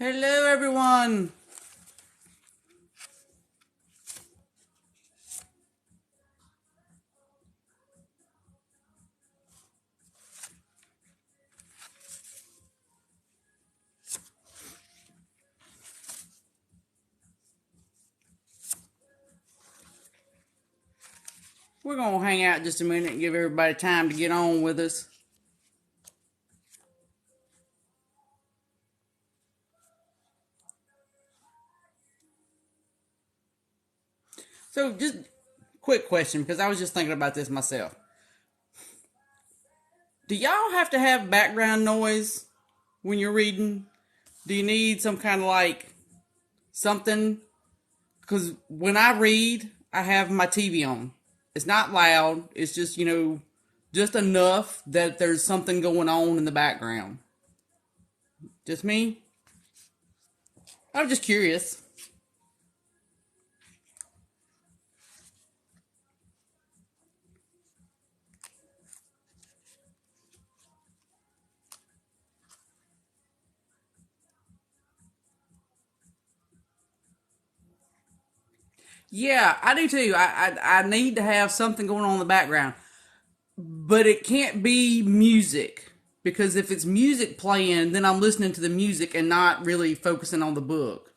Hello, everyone. We're going to hang out just a minute and give everybody time to get on with us. So, just quick question, because I was just thinking about this myself. Do y'all have to have background noise when you're reading? Do you need some kind of something? Because when I read, I have my TV on. It's not loud. It's just, just enough that there's something going on in the background. Just me? I'm just curious. Yeah, I do too. I need to have something going on in the background, but it can't be music, because if it's music playing, then I'm listening to the music and not really focusing on the book.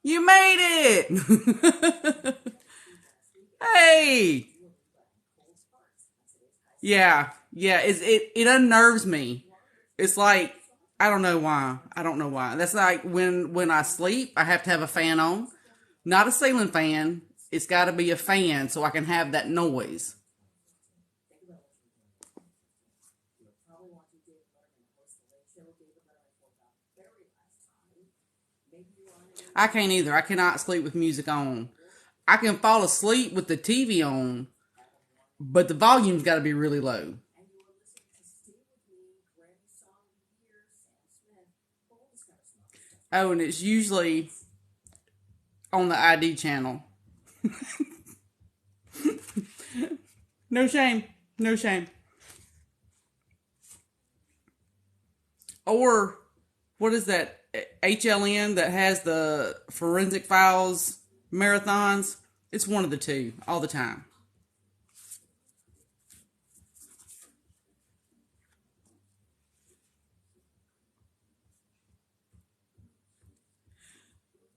You made it! Hey! Yeah, it unnerves me. It's like, I don't know why. I don't know why. That's like when I sleep, I have to have a fan on. Not a ceiling fan. It's got to be a fan so I can have that noise. I can't either. I cannot sleep with music on. I can fall asleep with the TV on, but the volume's got to be really low. Oh, and it's usually on the ID channel. No shame. No shame. Or what is that? HLN that has the forensic files marathons. It's one of the two all the time.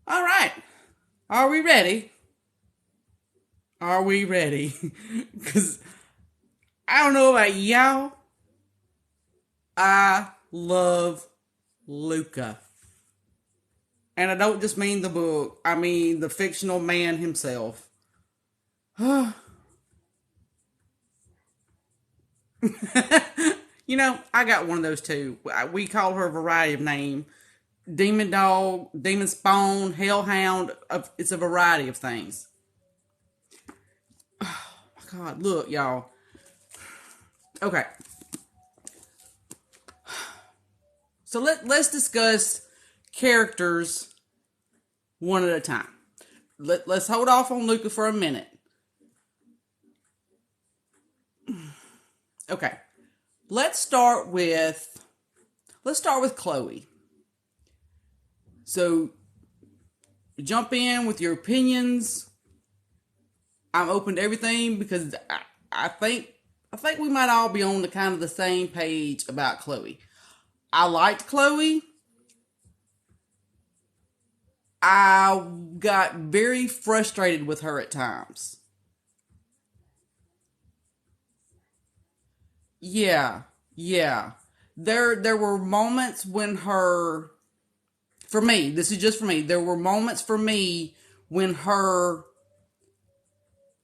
All right. Are we ready? Are we ready? Because I don't know about y'all. I love LUCA. And I don't just mean the book, I mean the fictional man himself. I got one of those too. We call her a variety of names. Demon Dog, Demon Spawn, Hellhound. It's a variety of things. Oh my God, look, y'all. Okay. So let's discuss characters one at a time. Let's hold off on LUCA for a minute. Okay. Let's start with Chloe. So jump in with your opinions. I'm open to everything because I think we might all be on the kind of the same page about Chloe. I liked Chloe. I got very frustrated with her at times. Yeah, yeah. There were moments when her, for me, this is just for me. There were moments for me when her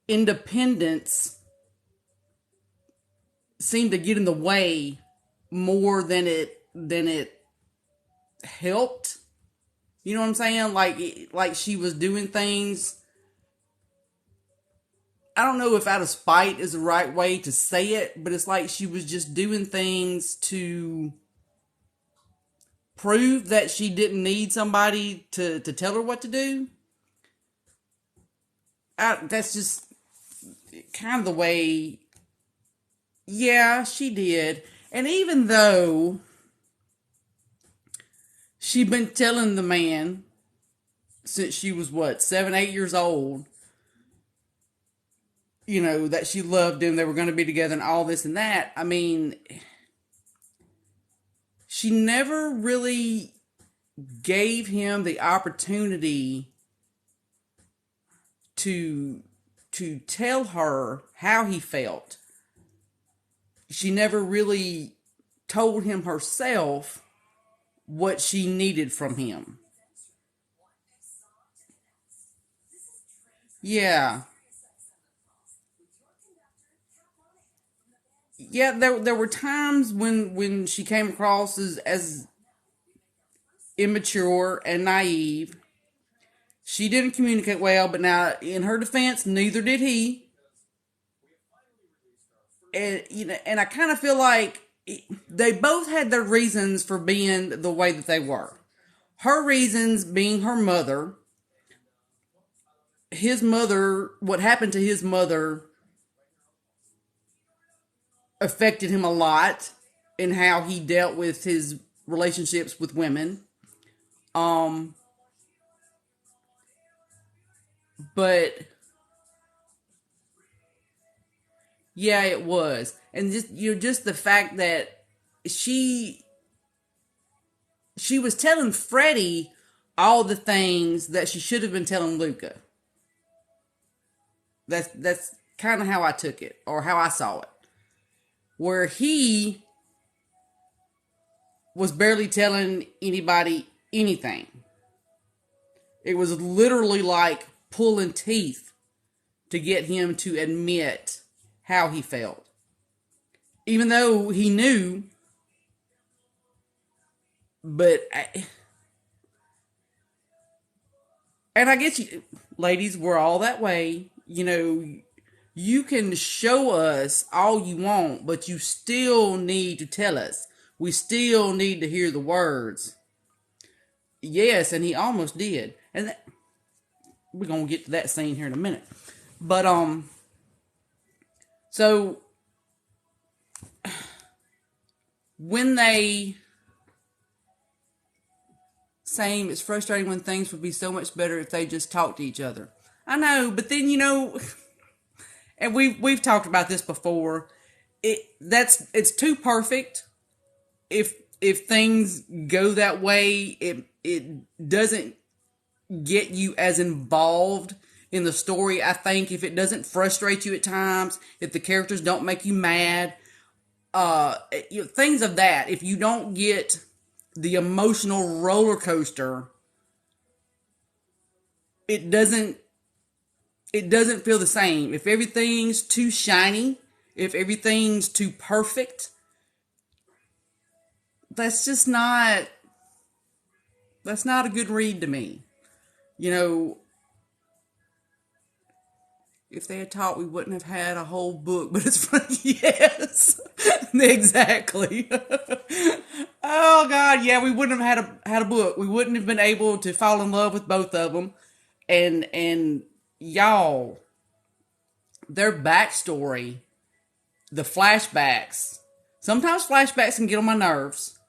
independence seemed to get in the way more than it helped. You know what I'm saying? Like she was doing things. I don't know if out of spite is the right way to say it, but it's like she was just doing things to prove that she didn't need somebody to tell her what to do. That's just kind of the way. Yeah, she did. And even though she'd been telling the man since she was what, 7, 8 years old, that she loved him, they were going to be together and all this and that. I mean, she never really gave him the opportunity to tell her how he felt. She never really told him herself what she needed from him. Yeah. Yeah, there were times when she came across as immature and naive. She didn't communicate well, but now in her defense, neither did he. And I kind of feel like they both had their reasons for being the way that they were. Her reasons being her mother, his mother, what happened to his mother affected him a lot in how he dealt with his relationships with women. Um, but yeah, it was, and just the fact that she she was telling Freddie all the things that she should have been telling Luca. That's kind of how I took it, or how I saw it, where he was barely telling anybody anything. It was literally like pulling teeth to get him to admit how he felt. Even though he knew, and I guess you, ladies, we're all that way. You can show us all you want, but you still need to tell us. We still need to hear the words. Yes, and he almost did. And we're going to get to that scene here in a minute. But, so, when they, saying it's frustrating when things would be so much better if they just talked to each other. I know, but then, and we've talked about this before. It's too perfect. If things go that way, it doesn't get you as involved in the story. I think if it doesn't frustrate you at times, if the characters don't make you mad, things of that, if you don't get the emotional roller coaster, it doesn't feel the same. If everything's too shiny, if everything's too perfect, that's not a good read to me. If they had taught, we wouldn't have had a whole book, but it's funny. Yes, exactly. Oh God, yeah, we wouldn't have had a book. We wouldn't have been able to fall in love with both of them, and y'all, their backstory, the flashbacks. Sometimes flashbacks can get on my nerves,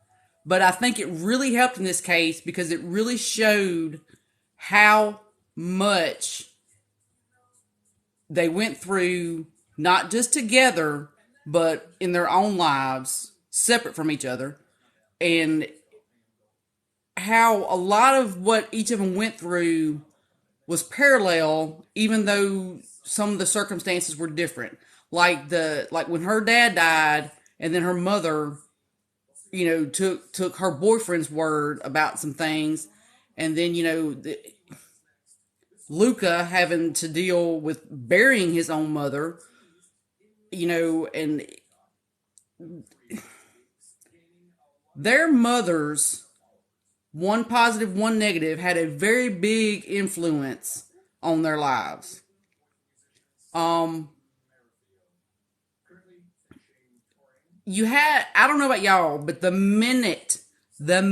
but I think it really helped in this case because it really showed how much they went through, not just together, but in their own lives, separate from each other, and how a lot of what each of them went through was parallel, even though some of the circumstances were different. Like when her dad died, and then her mother, took her boyfriend's word about some things, and then Luca having to deal with burying his own mother, and their mothers, one positive, one negative, had a very big influence on their lives. I don't know about y'all, but the minute that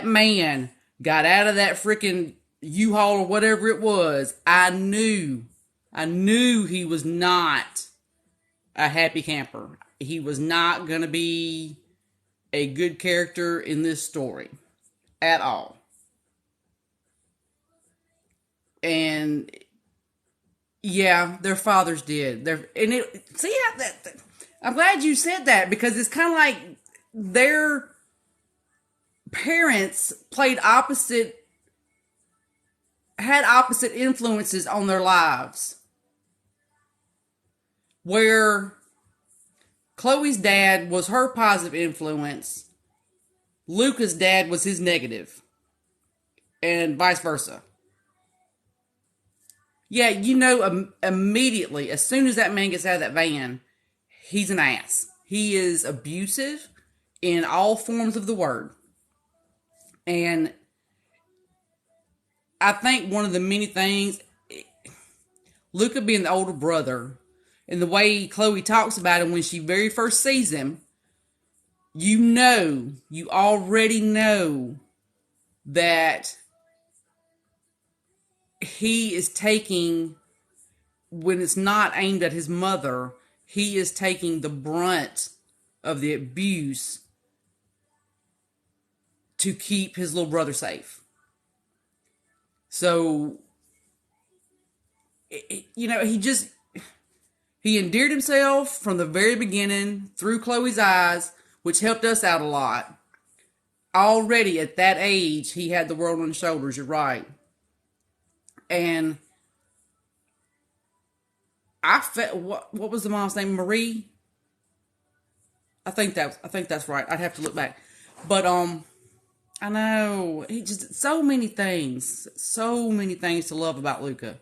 man got out of that freaking U-Haul or whatever it was, I knew he was not a happy camper. He was not going to be a good character in this story at all. And yeah, their fathers did. I'm glad you said that, because it's kind of like their parents had opposite influences on their lives. Where Chloe's dad was her positive influence, Luca's dad was his negative, and vice versa. Yeah, immediately, as soon as that man gets out of that van, he's an ass. He is abusive in all forms of the word. And I think one of the many things, Luca being the older brother, and the way Chloe talks about him when she very first sees him, you already know that he is taking, when it's not aimed at his mother, he is taking the brunt of the abuse to keep his little brother safe. So, he endeared himself from the very beginning through Chloe's eyes, which helped us out a lot. Already at that age, he had the world on his shoulders, you're right. And I felt, what was the mom's name? Marie? I think that's right. I'd have to look back. But I know, he just, so many things to love about Luca.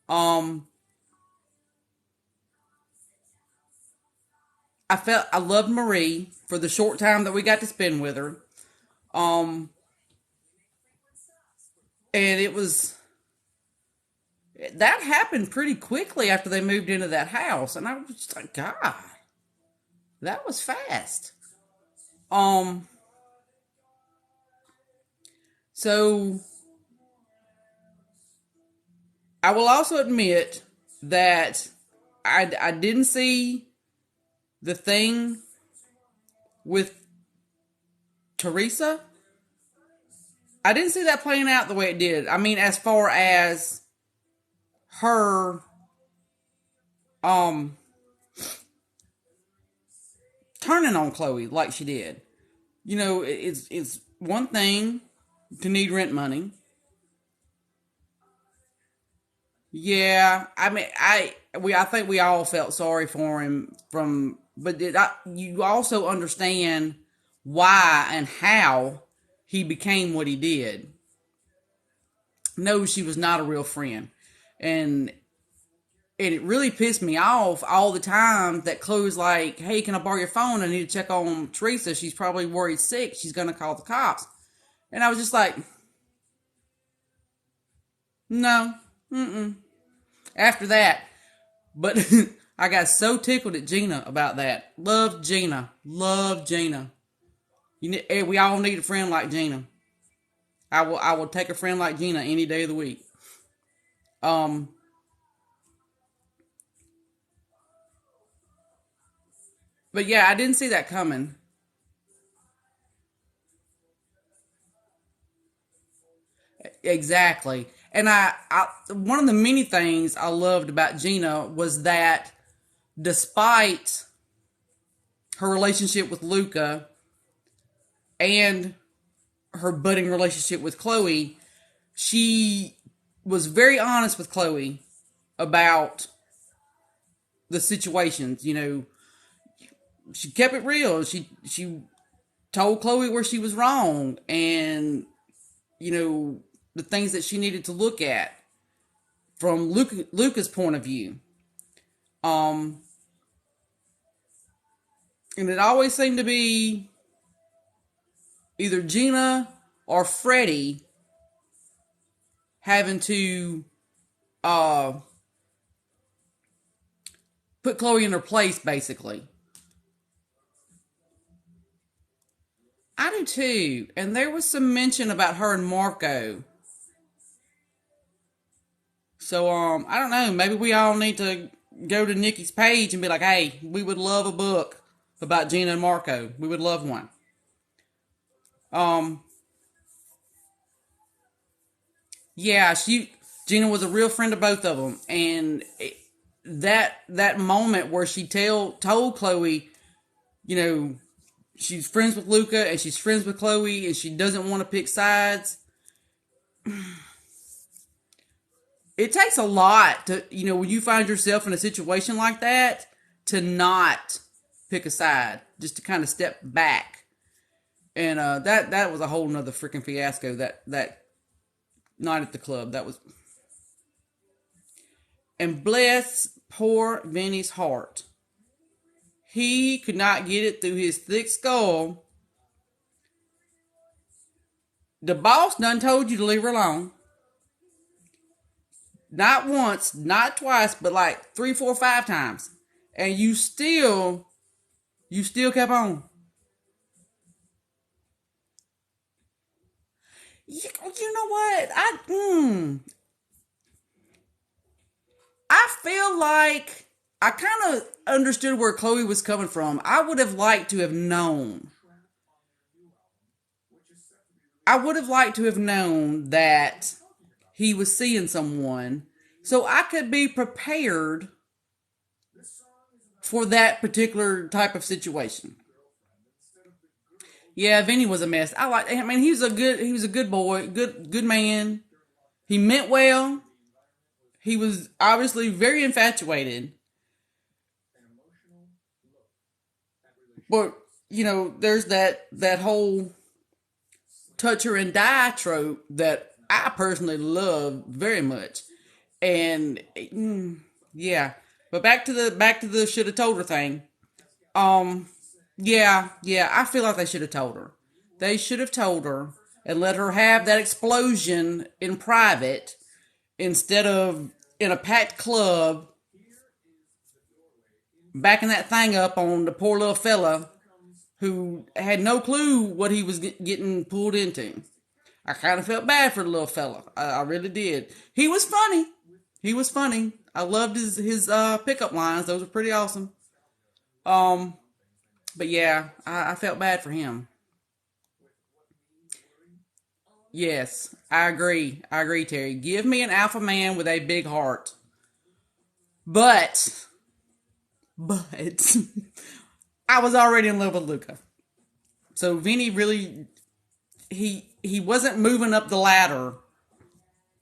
I loved Marie for the short time that we got to spend with her. And that happened pretty quickly after they moved into that house. And I was just like, God, that was fast. So I will also admit that I didn't see the thing with Teresa. I didn't see that playing out the way it did. I mean, as far as her turning on Chloe like she did. It's one thing to need rent money. Yeah, I mean, I think we all felt sorry for him but you also understand why and how he became what he did. No, she was not a real friend. And it really pissed me off all the time that Chloe's like, hey, can I borrow your phone? I need to check on Teresa. She's probably worried sick. She's going to call the cops. And I was just like, no, after that. But I got so tickled at Gina about that. Love Gina. We all need a friend like Gina. I will take a friend like Gina any day of the week. But yeah, I didn't see that coming. Exactly. And I one of the many things I loved about Gina was that despite her relationship with Luca and her budding relationship with Chloe, she was very honest with Chloe about the situations. She kept it real. She told Chloe where she was wrong, and the things that she needed to look at from Luca's point of view. And it always seemed to be either Gina or Freddie having to put Chloe in her place, basically. I do too. And there was some mention about her and Marco. So, I don't know. Maybe we all need to go to Nikki's page and be like, hey, we would love a book about Gina and Marco. We would love one. Um, yeah, Gina was a real friend of both of them, and that moment where she told Chloe, you know, she's friends with Luca and she's friends with Chloe, and she doesn't want to pick sides. It takes a lot to, when you find yourself in a situation like that, to not pick a side, just to kind of step back. And that was a whole nother freaking fiasco. That night at the club, that was. And bless poor Vinny's heart, he could not get it through his thick skull. The boss done told you to leave her alone. Not once, not twice, but like 3, 4, 5 times. And you still kept on. You know what? I feel like I kind of understood where Chloe was coming from. I would have liked to have known. I would have liked to have known that he was seeing someone, so I could be prepared for that particular type of situation. Yeah, Vinny was a mess. I mean, he was a good boy, good man. He meant well. He was obviously very infatuated. But, there's that whole touch her and die trope that I personally love very much. And yeah. But back to the should have told her thing. Um yeah, I feel like they should have told her. They should have told her and let her have that explosion in private instead of in a packed club backing that thing up on the poor little fella who had no clue what he was getting pulled into. I kind of felt bad for the little fella. I really did. He was funny. He was funny. I loved his pickup lines. Those were pretty awesome. Um, but yeah, I felt bad for him. Yes, I agree. I agree, Terry. Give me an alpha man with a big heart. But, but, I was already in love with Luca. So Vinny really, he wasn't moving up the ladder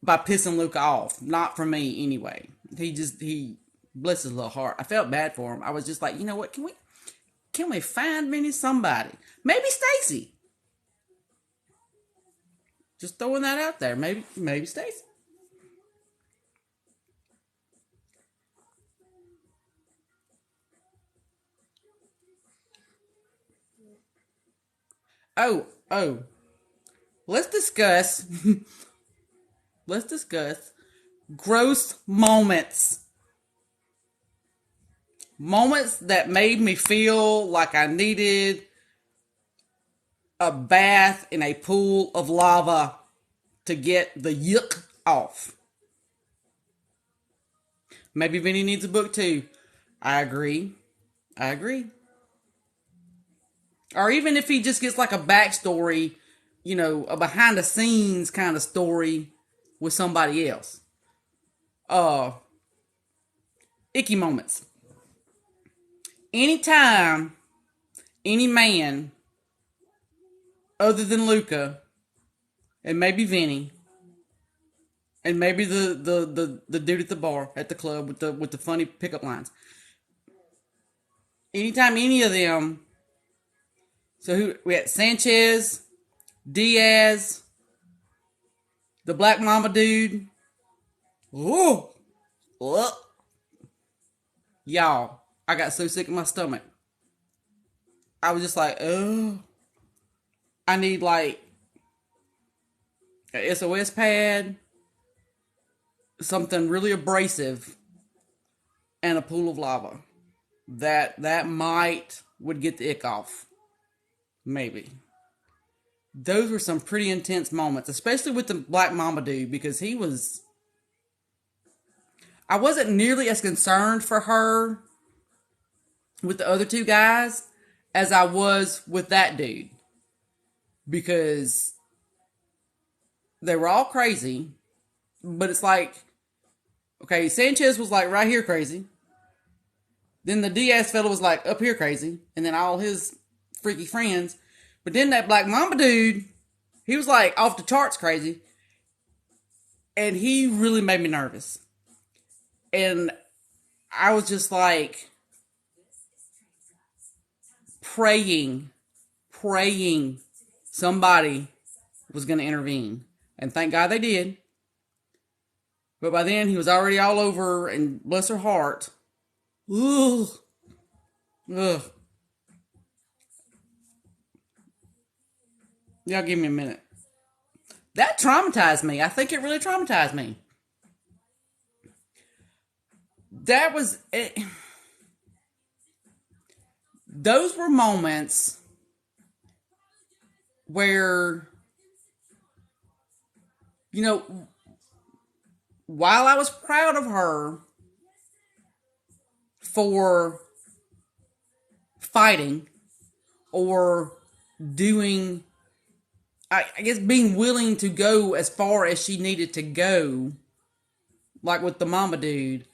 by pissing Luca off. Not for me, anyway. He bless his little heart. I felt bad for him. I was just like, you know what? Can we find Vinny somebody? Maybe Stacy. Just throwing that out there. Maybe Stacy. Oh. Let's discuss. Let's discuss gross moments. Moments that made me feel like I needed a bath in a pool of lava to get the yuck off. Maybe Vinny needs a book too. I agree. I agree. Or even if he just gets like a backstory, a behind the scenes kind of story with somebody else. Uh, Icky moments. Anytime any man other than Luca and maybe Vinny and maybe the dude at the bar at the club with the funny pickup lines. Anytime any of them, so who we had Sanchez, Diaz, the Black Mamba dude. Ooh, ugh. Y'all, I got so sick in my stomach. I was just like, oh, I need like a SOS pad, something really abrasive, and a pool of lava. That might would get the ick off. Maybe. Those were some pretty intense moments, especially with the Black Mamba dude, because he was. I wasn't nearly as concerned for her with the other two guys as I was with that dude. because they were all crazy, but it's like, okay, Sanchez was like right here crazy. Then the Diaz fellow was like up here crazy. And then all his freaky friends. But then that Black Mamba dude, he was like off the charts crazy. And he really made me nervous. And I was just like praying somebody was going to intervene. And thank God they did. But by then he was already all over, and bless her heart. Ugh. Ugh. Y'all give me a minute. That traumatized me. I think it really traumatized me. That was it. Those were moments where, you know, while I was proud of her for fighting or doing, I guess, being willing to go as far as she needed to go, like with the Mama dude,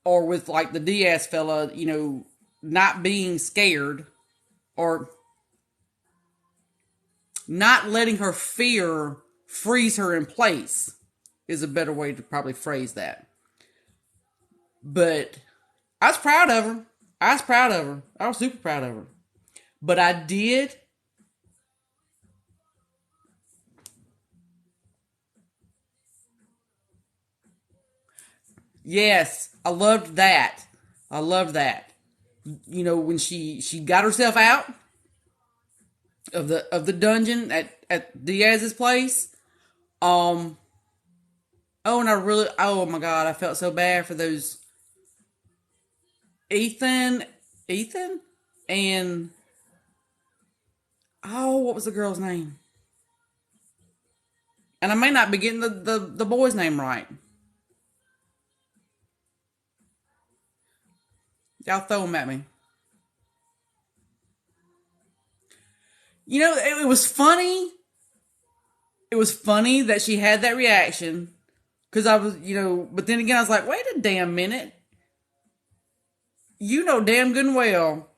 or with like the Diaz fella, you know, not being scared or not letting her fear freeze her in place is a better way to probably phrase that. But I was proud of her. I was super proud of her. But I did. Yes, I loved that. You know, when she got herself out of the dungeon at Diaz's place. Oh, and oh my God, I felt so bad for those Ethan, and oh, what was the girl's name? And I may not be getting the boy's name right. Y'all throw them at me. You know, it was funny. It was funny that she had that reaction. Because I was, you know, but then again, I was like, wait a damn minute. You know damn good and well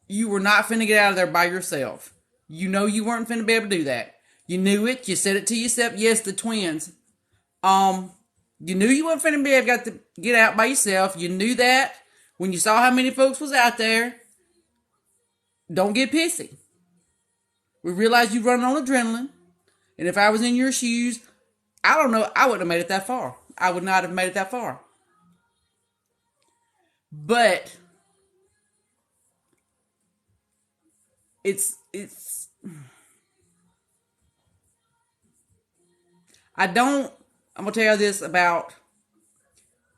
you were not finna get out of there by yourself. You know you weren't finna be able to do that. You knew it. You said it to yourself. Yes, the twins. You knew you weren't finna be able to get out by yourself. You knew that when you saw how many folks was out there. Don't get pissy. We realized you running on adrenaline. And if I was in your shoes, I don't know, I wouldn't have made it that far. I would not have made it that far. But it's I'm gonna tell you this about,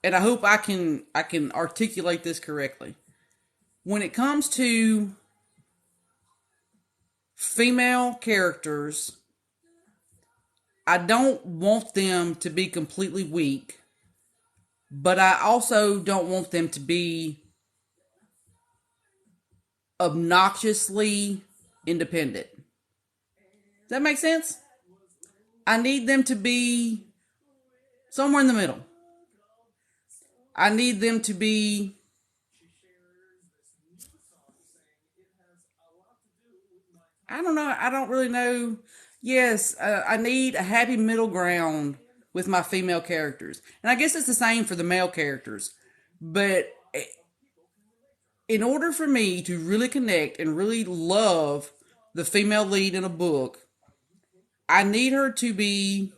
and I hope I can articulate this correctly. When it comes to female characters, I don't want them to be completely weak, but I also don't want them to be obnoxiously independent. Does that make sense? I need them to be somewhere in the middle. I need them to be I don't know. I don't really know. Yes, I need a happy middle ground with my female characters. And I guess it's the same for the male characters. But in order for me to really connect and really love the female lead in a book, I need her to be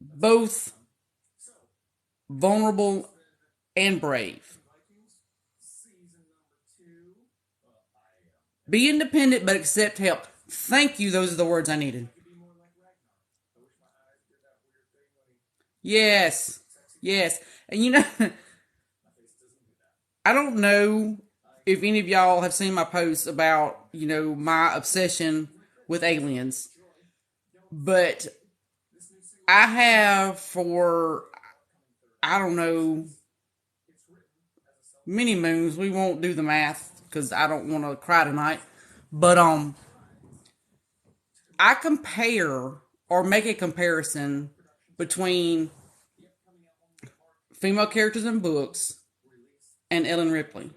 both vulnerable and brave. Be independent, but accept help. Thank you. Those are the words I needed. Yes. Yes. And you know, I don't know if any of y'all have seen my posts about, you know, my obsession with aliens. But I have for, I don't know, many moons. We won't do the math because I don't want to cry tonight. But I compare or make a comparison between female characters in books and Ellen Ripley.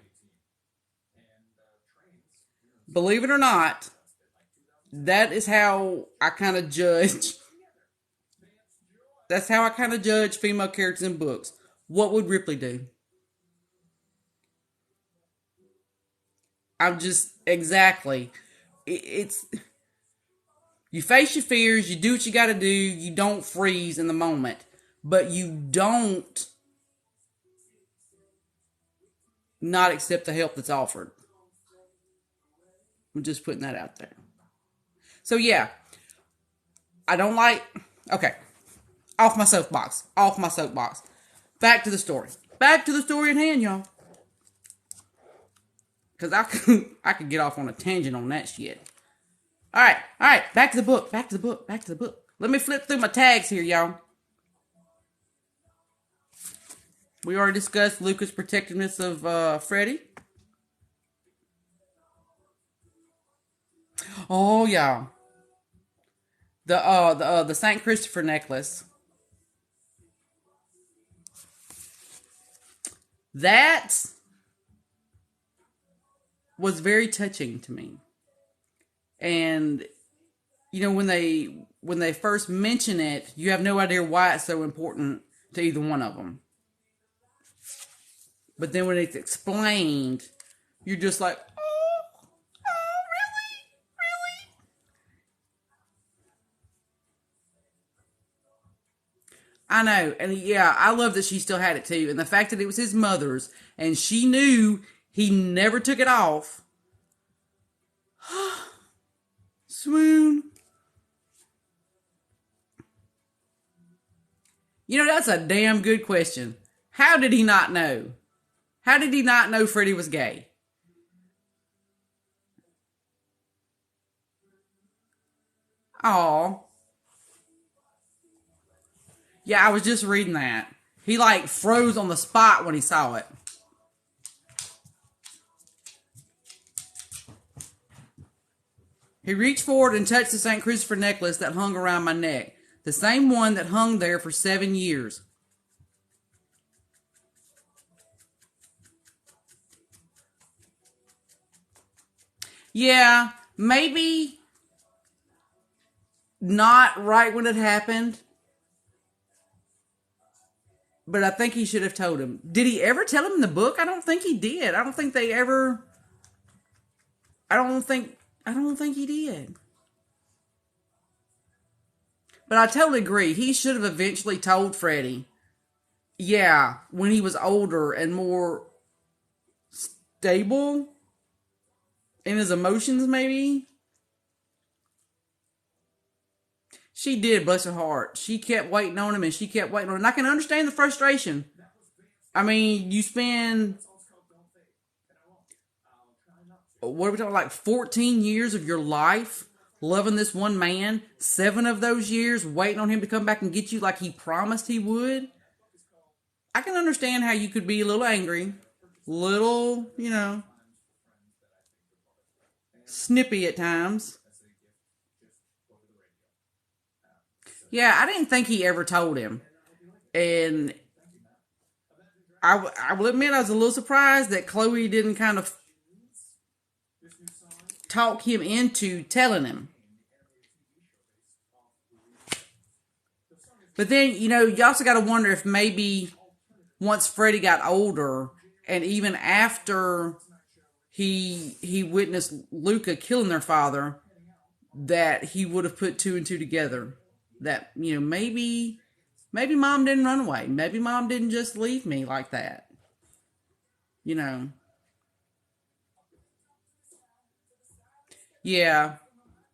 Believe it or not, that is how I kind of judge. That's how I kind of judge female characters in books. What would Ripley do? I'm just exactly. It's you face your fears, you do what you got to do, you don't freeze in the moment, but you don't not accept the help that's offered. I'm just putting that out there. So yeah, I don't like. Okay, off my soapbox. Off my soapbox. Back to the story. Back to the story at hand, y'all. Because I could get off on a tangent on that shit. All right. Back to the book. Back to the book. Back to the book. Let me flip through my tags here, y'all. We already discussed Luca's protectiveness of Freddie. Oh yeah, the Saint Christopher necklace. That was very touching to me. And you know when they first mention it, you have no idea why it's so important to either one of them. But then when it's explained, you're just like, oh, really? I know. And yeah, I love that she still had it too. And the fact that it was his mother's and she knew he never took it off. Swoon. You know, that's a damn good question. How did he not know? How did he not know Freddie was gay? Aw. Yeah, I was just reading that. He like froze on the spot when he saw it. He reached forward and touched the St. Christopher necklace that hung around my neck. The same one that hung there for 7 years. Yeah, maybe not right when it happened, but I think he should have told him. Did he ever tell him in the book? I don't think he did. I don't think they ever. I don't think. I don't think he did. But I totally agree. He should have eventually told Freddie. Yeah, when he was older and more stable in his emotions, maybe. She did, bless her heart. She kept waiting on him and she kept waiting on him. And I can understand the frustration. I mean, you spend, what are we talking, like 14 years of your life loving this one man. 7 of those years waiting on him to come back and get you like he promised he would. I can understand how you could be a little angry, little, snippy at times. Yeah, I didn't think he ever told him. And I will admit I was a little surprised that Chloe didn't kind of talk him into telling him. But then, you also got to wonder if maybe once Freddie got older and even after he witnessed LUCA killing their father, that he would have put 2 and 2 together. That, maybe mom didn't run away. Maybe mom didn't just leave me like that. Yeah.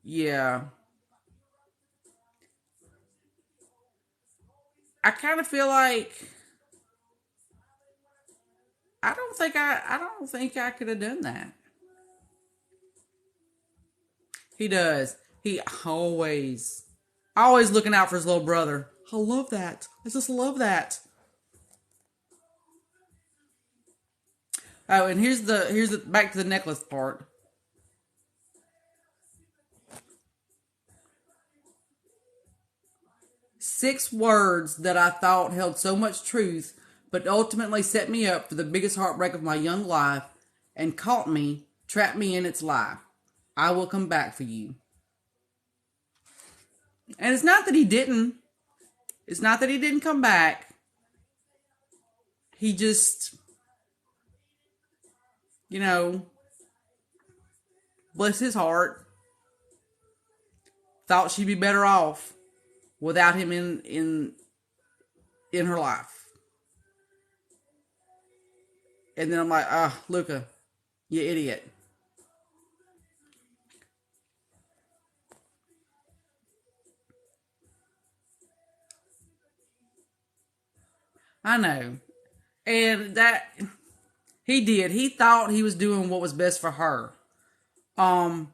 Yeah. I kind of feel like I don't think I could have done that. He does. He always looking out for his little brother. I love that. I just love that. Oh, and here's the back to the necklace part. 6 words that I thought held so much truth, but ultimately set me up for the biggest heartbreak of my young life and caught me, trapped me in its lie. I will come back for you. And it's not that he didn't. It's not that he didn't come back. He just, bless his heart, thought she'd be better off without him in her life. And then I'm like, Luca, you idiot. I know. And that he did. He thought he was doing what was best for her. But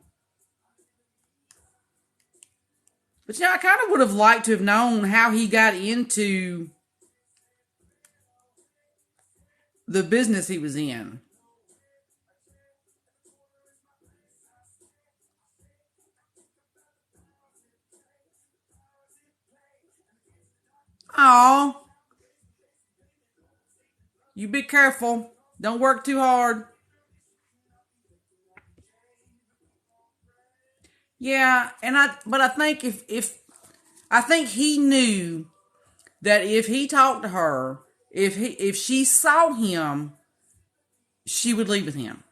I kind of would have liked to have known how he got into the business he was in. Oh, you be careful. Don't work too hard. Yeah, but I think if I think he knew that if he talked to her, if she saw him, she would leave with him.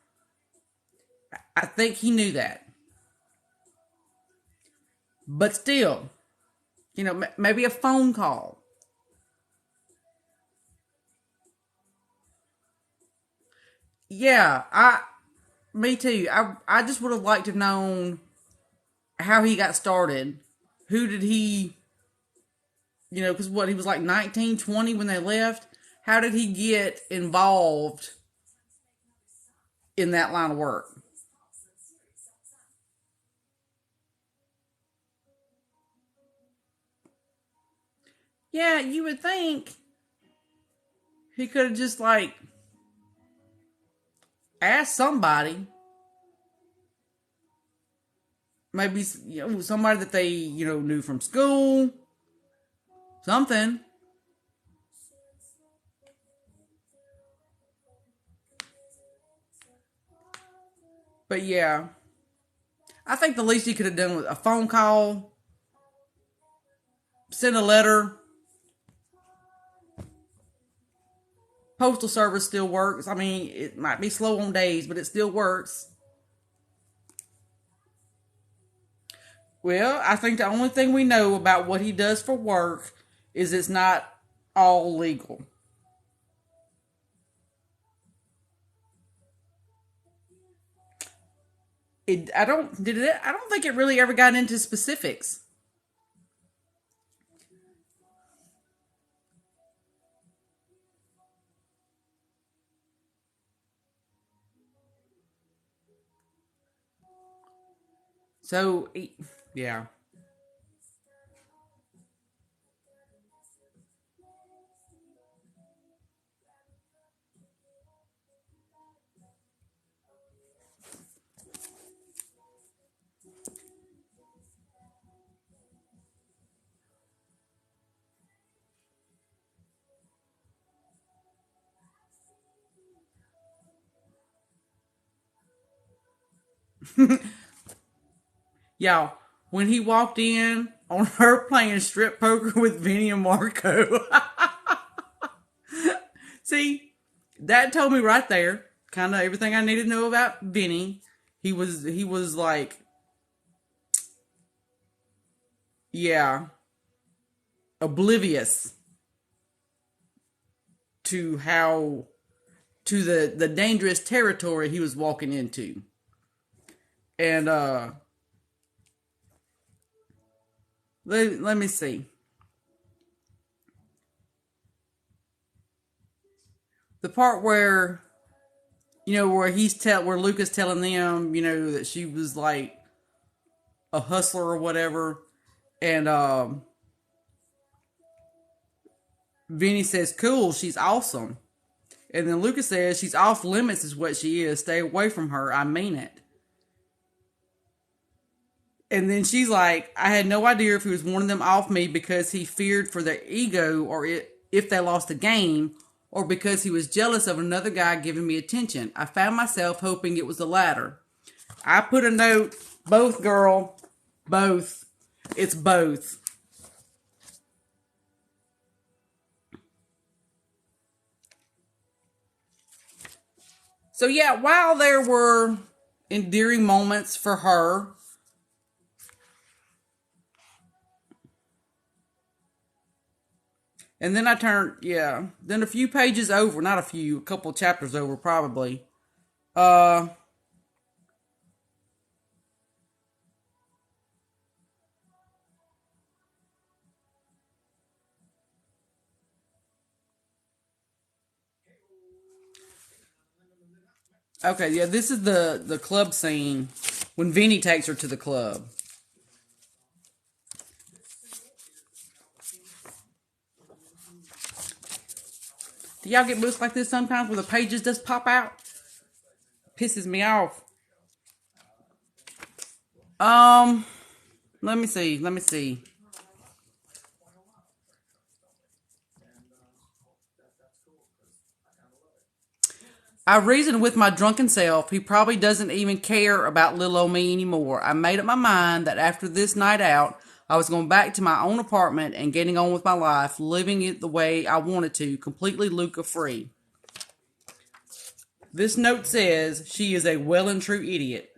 I think he knew that. But still, maybe a phone call. Yeah, me too. I just would have liked to have known how he got started. Who did he, because he was like 19, 20 when they left. How did he get involved in that line of work? Yeah, you would think he could have just asked somebody. Maybe, somebody that they, knew from school. Something. But yeah, I think the least he could have done was a phone call, send a letter. Postal service still works. I mean, it might be slow on days, but it still works. Well, I think the only thing we know about what he does for work is it's not all legal. I don't think it really ever got into specifics. So, yeah. Y'all, when he walked in on her playing strip poker with Vinny and Marco, see, that told me right there kind of everything I needed to know about Vinny. He was like, yeah, oblivious to the dangerous territory he was walking into. And let me see. The part where where Luca's telling them, that she was like a hustler or whatever, and Vinny says, "Cool, she's awesome," and then Luca says, "She's off limits, is what she is. Stay away from her. I mean it." And then she's like, I had no idea if he was warning them off me because he feared for their ego or if they lost the game or because he was jealous of another guy giving me attention. I found myself hoping it was the latter. I put a note, both, girl, both. It's both. So yeah, while there were endearing moments for her, and then I turned, yeah, then a few pages over, not a few, a couple chapters over probably. Uh, okay, yeah, this is the club scene when Vinny takes her to the club. Do y'all get books like this sometimes where the pages just pop out? Pisses me off. Um, let me see. Let me see. I reasoned with my drunken self. He probably doesn't even care about little old me anymore. I made up my mind that after this night out, I was going back to my own apartment and getting on with my life, living it the way I wanted to, completely LUCA free. This note says she is a well and true idiot.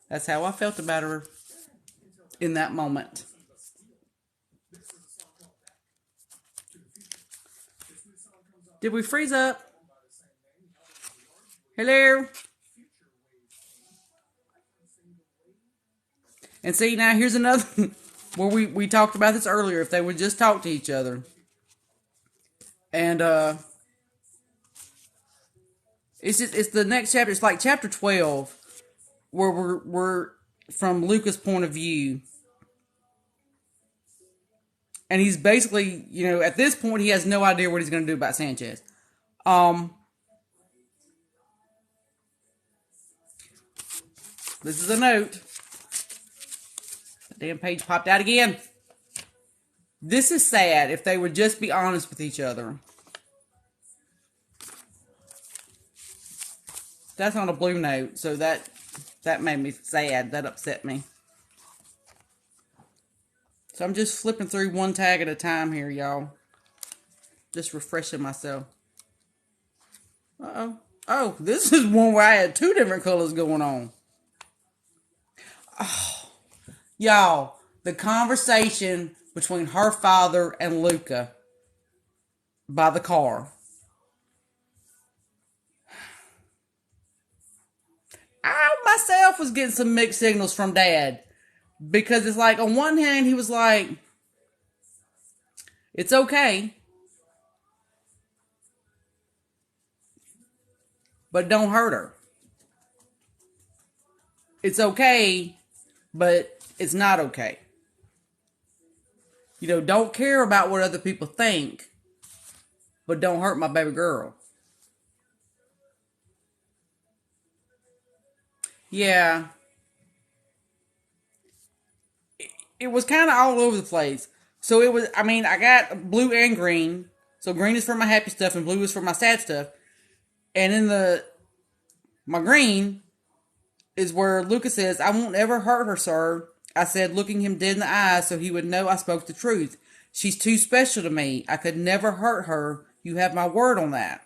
That's how I felt about her in that moment. Did we freeze up? Hello? And see, now here's another where we talked about this earlier. If they would just talk to each other. And it's the next chapter. It's like chapter 12 where we're from Luca's point of view. And he's basically, at this point he has no idea what he's going to do about Sanchez. This is a note. The damn page popped out again. This is sad if they would just be honest with each other. That's on a blue note, so that made me sad. That upset me. So I'm just flipping through one tag at a time here, y'all. Just refreshing myself. Uh-oh. Oh, this is one where I had two different colors going on. Oh, y'all, the conversation between her father and Luca by the car. I myself was getting some mixed signals from Dad. Because it's like, on one hand, he was like, it's okay. But don't hurt her. It's okay, but it's not okay. Don't care about what other people think, but don't hurt my baby girl. Yeah. It was kind of all over the place. So it was, I got blue and green. So green is for my happy stuff and blue is for my sad stuff. And in my green is where Lucas says, I won't ever hurt her, sir. I said, looking him dead in the eyes so he would know I spoke the truth. She's too special to me. I could never hurt her. You have my word on that.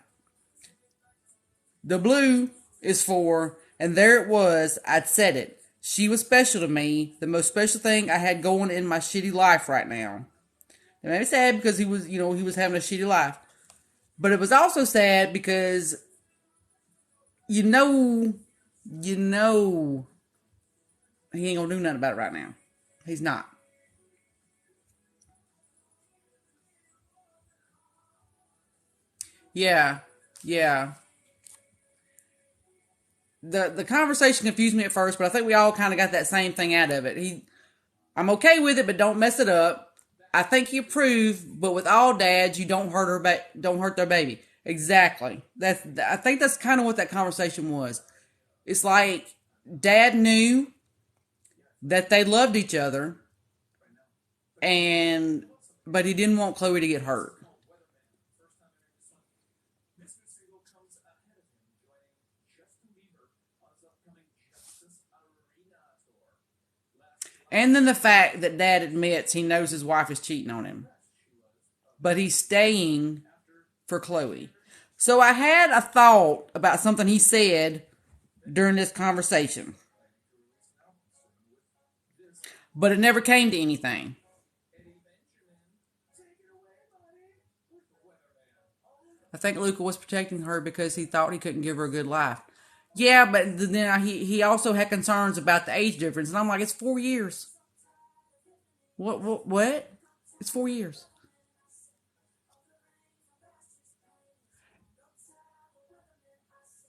The blue is for, and there it was, I'd said it. She was special to me, the most special thing I had going in my shitty life right now. It made me sad because he was having a shitty life. But it was also sad because, he ain't gonna do nothing about it right now. He's not. Yeah. The conversation confused me at first, but I think we all kind of got that same thing out of it. I'm okay with it, but don't mess it up. I think you approved, but with all dads, you don't hurt their baby. Exactly. I think that's kind of what that conversation was. It's like Dad knew that they loved each other, and but he didn't want Chloe to get hurt. And then the fact that Dad admits he knows his wife is cheating on him, but he's staying for Chloe. So I had a thought about something he said during this conversation, but it never came to anything. I think Luca was protecting her because he thought he couldn't give her a good life. Yeah, but then he also had concerns about the age difference, and I'm like, it's 4 years. What? It's 4 years.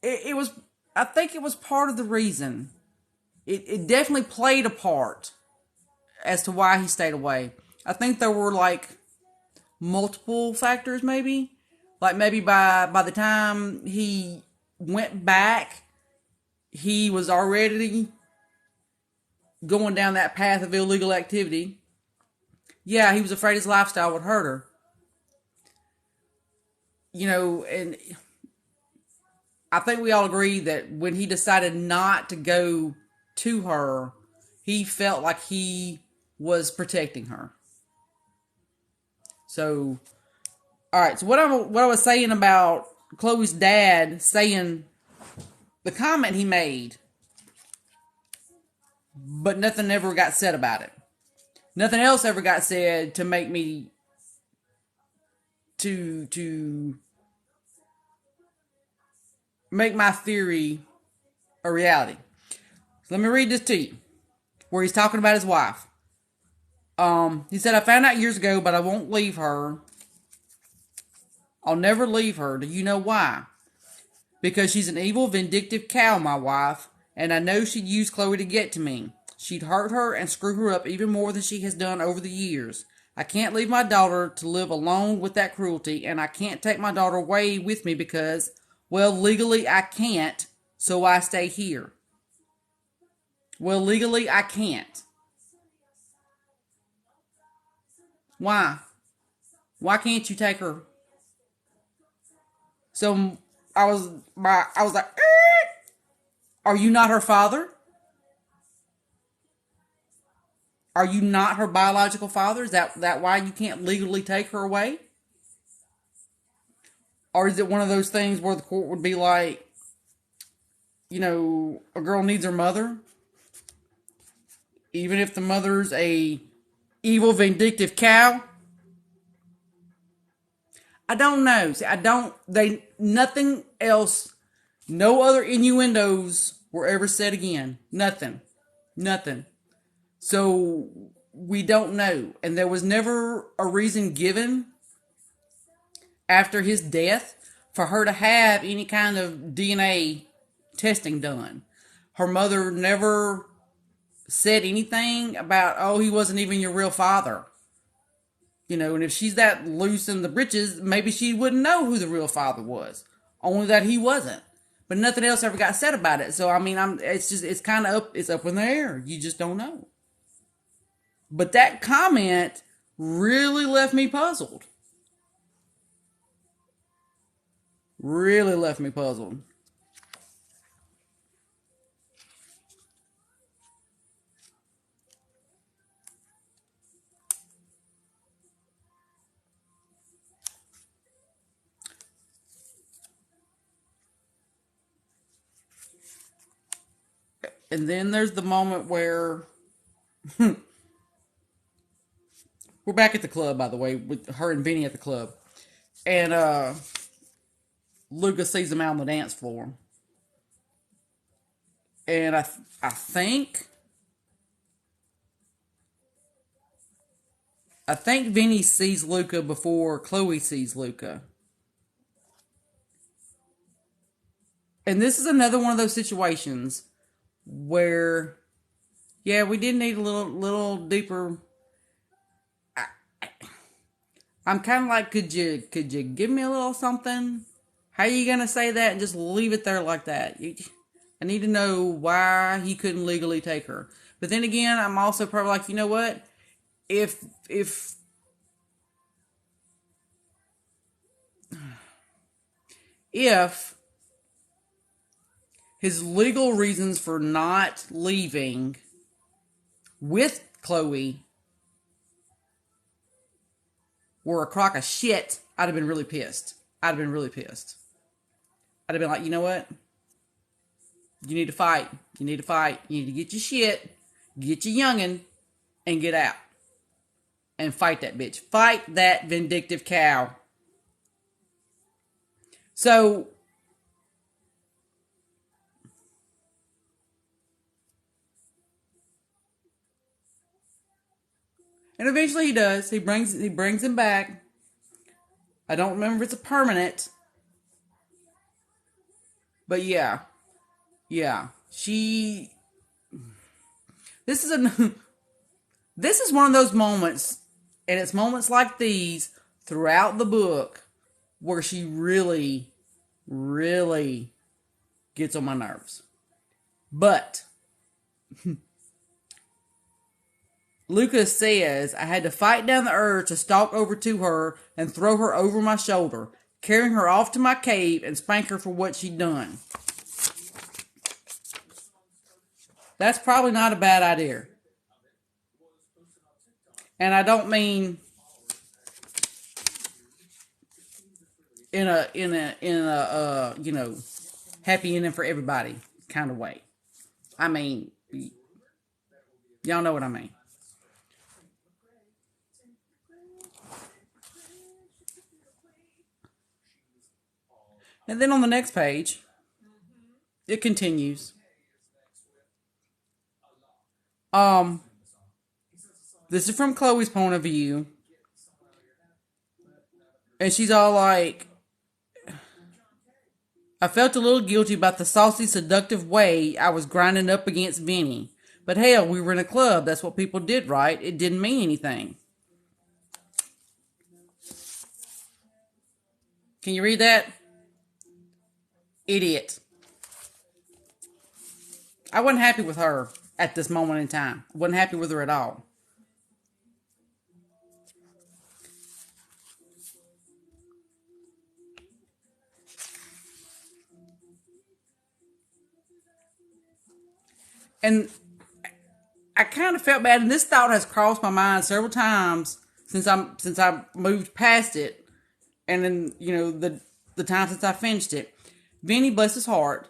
It was. I think it was part of the reason. It definitely played a part as to why he stayed away. I think there were like multiple factors, maybe. Like maybe by the time he went back, he was already going down that path of illegal activity. Yeah, he was afraid his lifestyle would hurt her. And I think we all agree that when he decided not to go to her, he felt like he was protecting her. So, all right. So what I was saying about Chloe's dad saying the comment he made, but nothing ever got said about it. Nothing else ever got said to make me to make my theory a reality. So let me read this to you, where he's talking about his wife. He said, I found out years ago, but I won't leave her. I'll never leave her. Do you know why? Because she's an evil, vindictive cow, my wife, and I know she'd use Chloe to get to me. She'd hurt her and screw her up even more than she has done over the years. I can't leave my daughter to live alone with that cruelty, and I can't take my daughter away with me because, well, legally I can't, so I stay here. Well, legally I can't. Why? Why can't you take her? So I was like, are you not her father? Are you not her biological father? Is that why you can't legally take her away? Or is it one of those things where the court would be like, a girl needs her mother, even if the mother's a evil, vindictive cow? I don't know. See, nothing else, no other innuendos were ever said again. Nothing. Nothing. So, we don't know. And there was never a reason given after his death for her to have any kind of DNA testing done. Her mother never said anything about, oh, he wasn't even your real father. And if she's that loose in the britches, maybe she wouldn't know who the real father was. Only that he wasn't. But nothing else ever got said about it. So, it's kind of it's up in the air. You just don't know. But that comment really left me puzzled. Really left me puzzled. And then there's the moment where we're back at the club, by the way, with her and Vinny at the club. And Luca sees them out on the dance floor. And I think Vinny sees Luca before Chloe sees Luca. And this is another one of those situations where, yeah, we did need a little deeper. I'm kind of like, could you give me a little something? How are you gonna say that and just leave it there like that? I need to know why he couldn't legally take her. But then again, I'm also probably like, you know what? If if his legal reasons for not leaving with Chloe were a crock of shit, I'd have been really pissed. I'd have been really pissed. I'd have been like, you know what? You need to fight. You need to fight. You need to get your shit, get your youngin', and get out. And fight that bitch. Fight that vindictive cow. So, and eventually he does. He brings him back. I don't remember if it's a permanent. But yeah. Yeah. This is a this is one of those moments, and it's moments like these throughout the book where she really, really gets on my nerves. But Lucas says, I had to fight down the urge to stalk over to her and throw her over my shoulder, carrying her off to my cave and spank her for what she'd done. That's probably not a bad idea. And I don't mean in a happy ending for everybody kind of way. I mean, y'all know what I mean. And then on the next page, it continues. This is from Chloe's point of view. And she's all like, I felt a little guilty about the saucy, seductive way I was grinding up against Vinny. But hell, we were in a club. That's what people did, right? It didn't mean anything. Can you read that? Idiot. I wasn't happy with her at this moment in time. I wasn't happy with her at all. And I kind of felt bad, and this thought has crossed my mind several times since I moved past it, and then the time since I finished it. Vinny, bless his heart,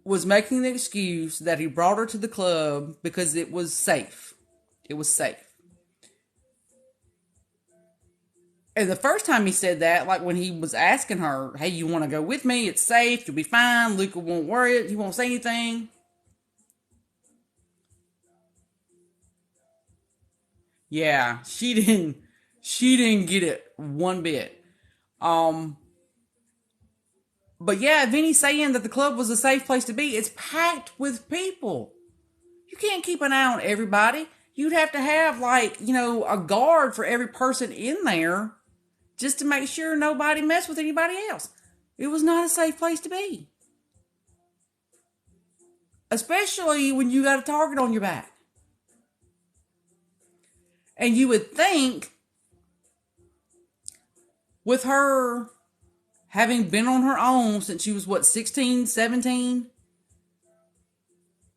was making the excuse that he brought her to the club because it was safe. It was safe. And the first time he said that, like when he was asking her, hey, you want to go with me? It's safe. You'll be fine. LUCA won't worry. He won't say anything. Yeah, she didn't get it one bit. But yeah, Vinny's saying that the club was a safe place to be. It's packed with people. You can't keep an eye on everybody. You'd have to have a guard for every person in there just to make sure nobody messed with anybody else. It was not a safe place to be. Especially when you got a target on your back. And you would think with her having been on her own since she was 16, 17,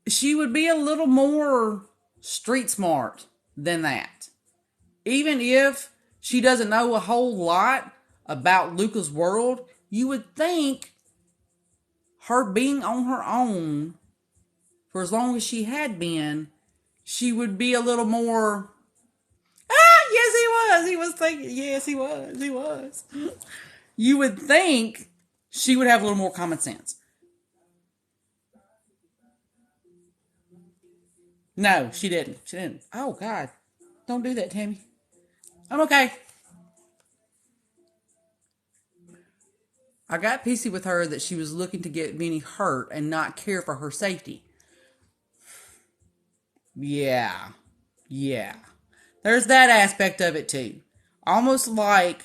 she would be a little more street smart than that. Even if she doesn't know a whole lot about LUCA's world, you would think her being on her own for as long as she had been, she would be a little more, yes he was. He was thinking, yes he was. You would think she would have a little more common sense. No, she didn't. She didn't. Oh, God. Don't do that, Tammy. I'm okay. I got pissy with her that she was looking to get Vinny hurt and not care for her safety. Yeah. There's that aspect of it, too. Almost like,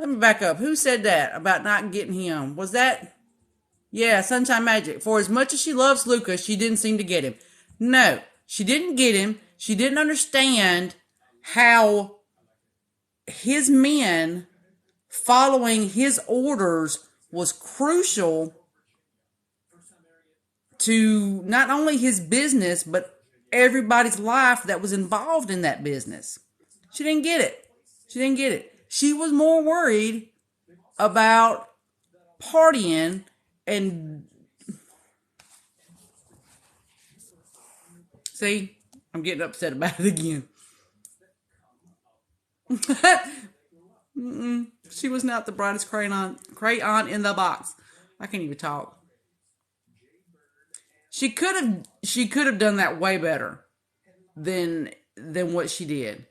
Let me back up. Who said that about not getting him? Was that, yeah, Sunshine Magic? For as much as she loves Luca, she didn't seem to get him. No, she didn't get him. She didn't understand how his men following his orders was crucial to not only his business, but everybody's life that was involved in that business. She didn't get it. She didn't get it. She was more worried about partying and... See, I'm getting upset about it again. She was not the brightest crayon in the box. I can't even talk. She could have done that way better than what she did.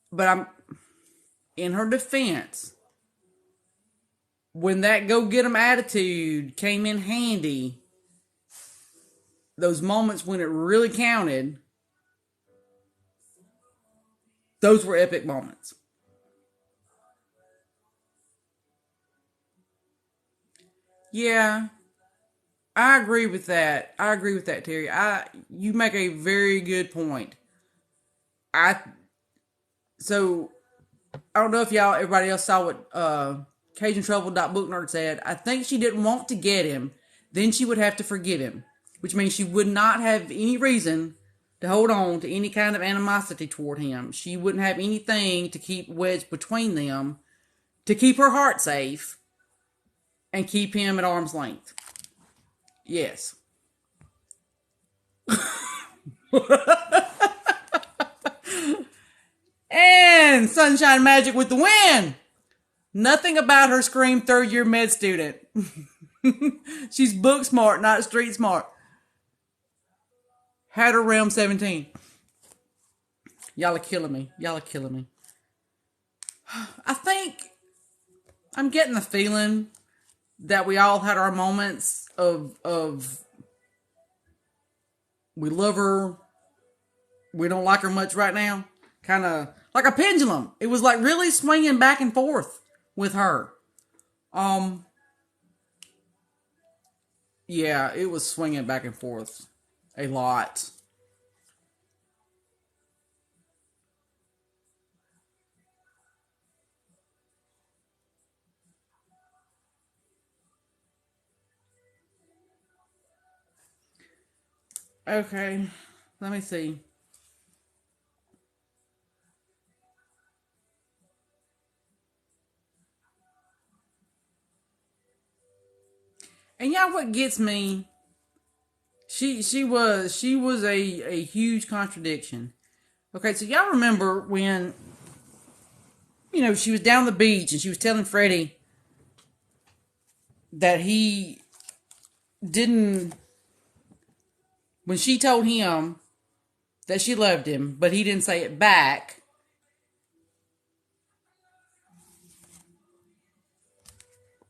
But I'm in her defense. When that go get 'em attitude came in handy, those moments when it really counted, those were epic moments. Yeah, I agree with that. I agree with that, Terry. You make a very good point. I so I don't know if everybody else saw what CajunTrouble.booknerd said. I think she didn't want to get him. Then she would have to forgive him, which means she would not have any reason to hold on to any kind of animosity toward him. She wouldn't have anything to keep wedged between them to keep her heart safe and keep him at arm's length. Yes. And Sunshine Magic with the win. Nothing about her screamed third-year med student. She's book smart, not street smart. Had her realm 17. Y'all are killing me. Y'all are killing me. I think I'm getting the feeling that we all had our moments of we love her, we don't like her much right now. Kind of like a pendulum. It was like really swinging back and forth with her. Yeah, it was swinging back and forth a lot. Okay, let me see. And y'all, what gets me? She was a huge contradiction. Okay, so y'all remember when she was down the beach and she was telling Freddie that he didn't, when she told him that she loved him, but he didn't say it back.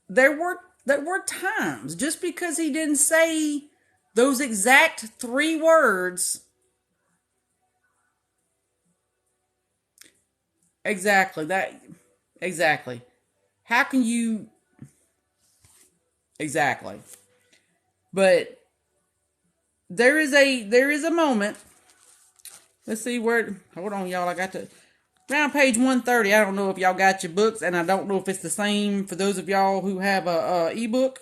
There were times, just because he didn't say those exact 3 words. Exactly. How can you, exactly. But there is a moment. Let's see where, hold on, y'all. I got to, around page 130. I don't know if y'all got your books, and I don't know if it's the same for those of y'all who have a ebook.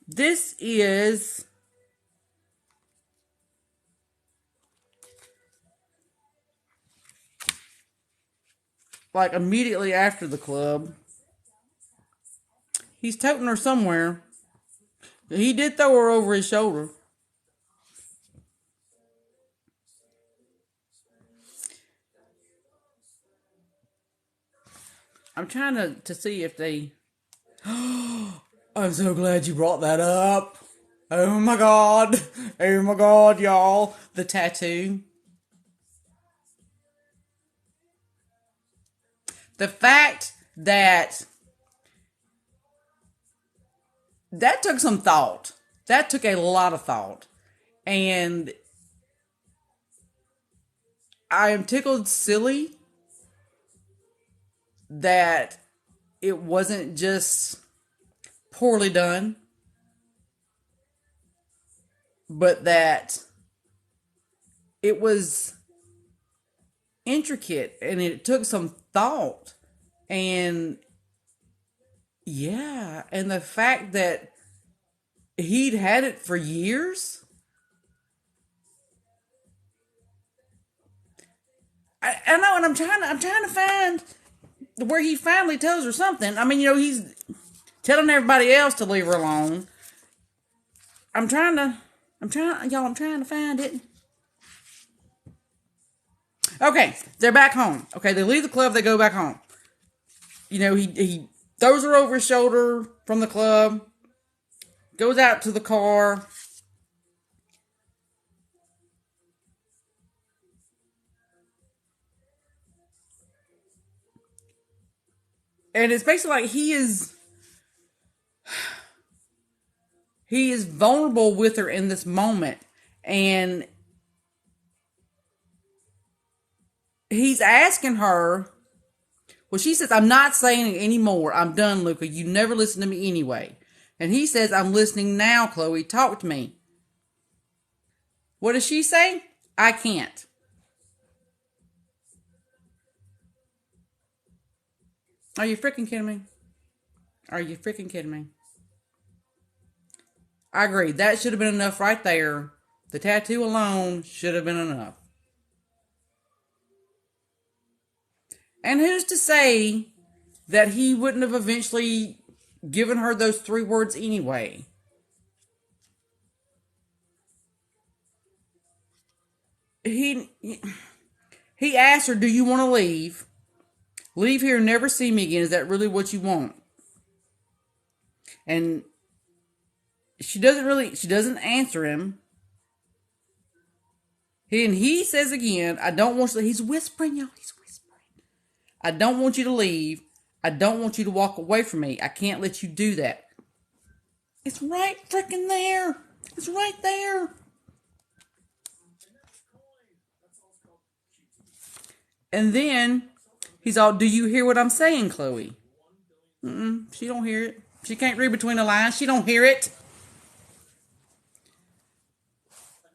This is like immediately after the club. He's toting her somewhere. He did throw her over his shoulder. I'm trying to see if they... I'm so glad you brought that up. Oh my god. Oh my god, y'all. The tattoo. The fact that took some thought. That took a lot of thought. And I am tickled silly that it wasn't just poorly done, but that it was intricate and it took some thought. And yeah, and the fact that he'd had it for years. I know, and I'm trying to find where he finally tells her something. I mean, he's telling everybody else to leave her alone. I'm trying to find it. Okay, they're back home. Okay, they leave the club, they go back home. He throws her over his shoulder from the club, goes out to the car. And it's basically like he is vulnerable with her in this moment. And he's asking her, well, she says, I'm not saying it anymore. I'm done, Luca. You never listen to me anyway. And he says, I'm listening now, Chloe. Talk to me. What does she say? I can't. Are you freaking kidding me? Are you freaking kidding me? I agree. That should have been enough right there. The tattoo alone should have been enough. And who's to say that he wouldn't have eventually given her those 3 words anyway? He asked her, do you want to leave? Leave here and never see me again. Is that really what you want? And she doesn't answer him. He says again, I don't want you to, he's whispering, y'all. He's whispering. I don't want you to leave. I don't want you to walk away from me. I can't let you do that. It's right freaking there. It's right there. And then he's all, do you hear what I'm saying, Chloe? She don't hear it. She can't read between the lines. She don't hear it.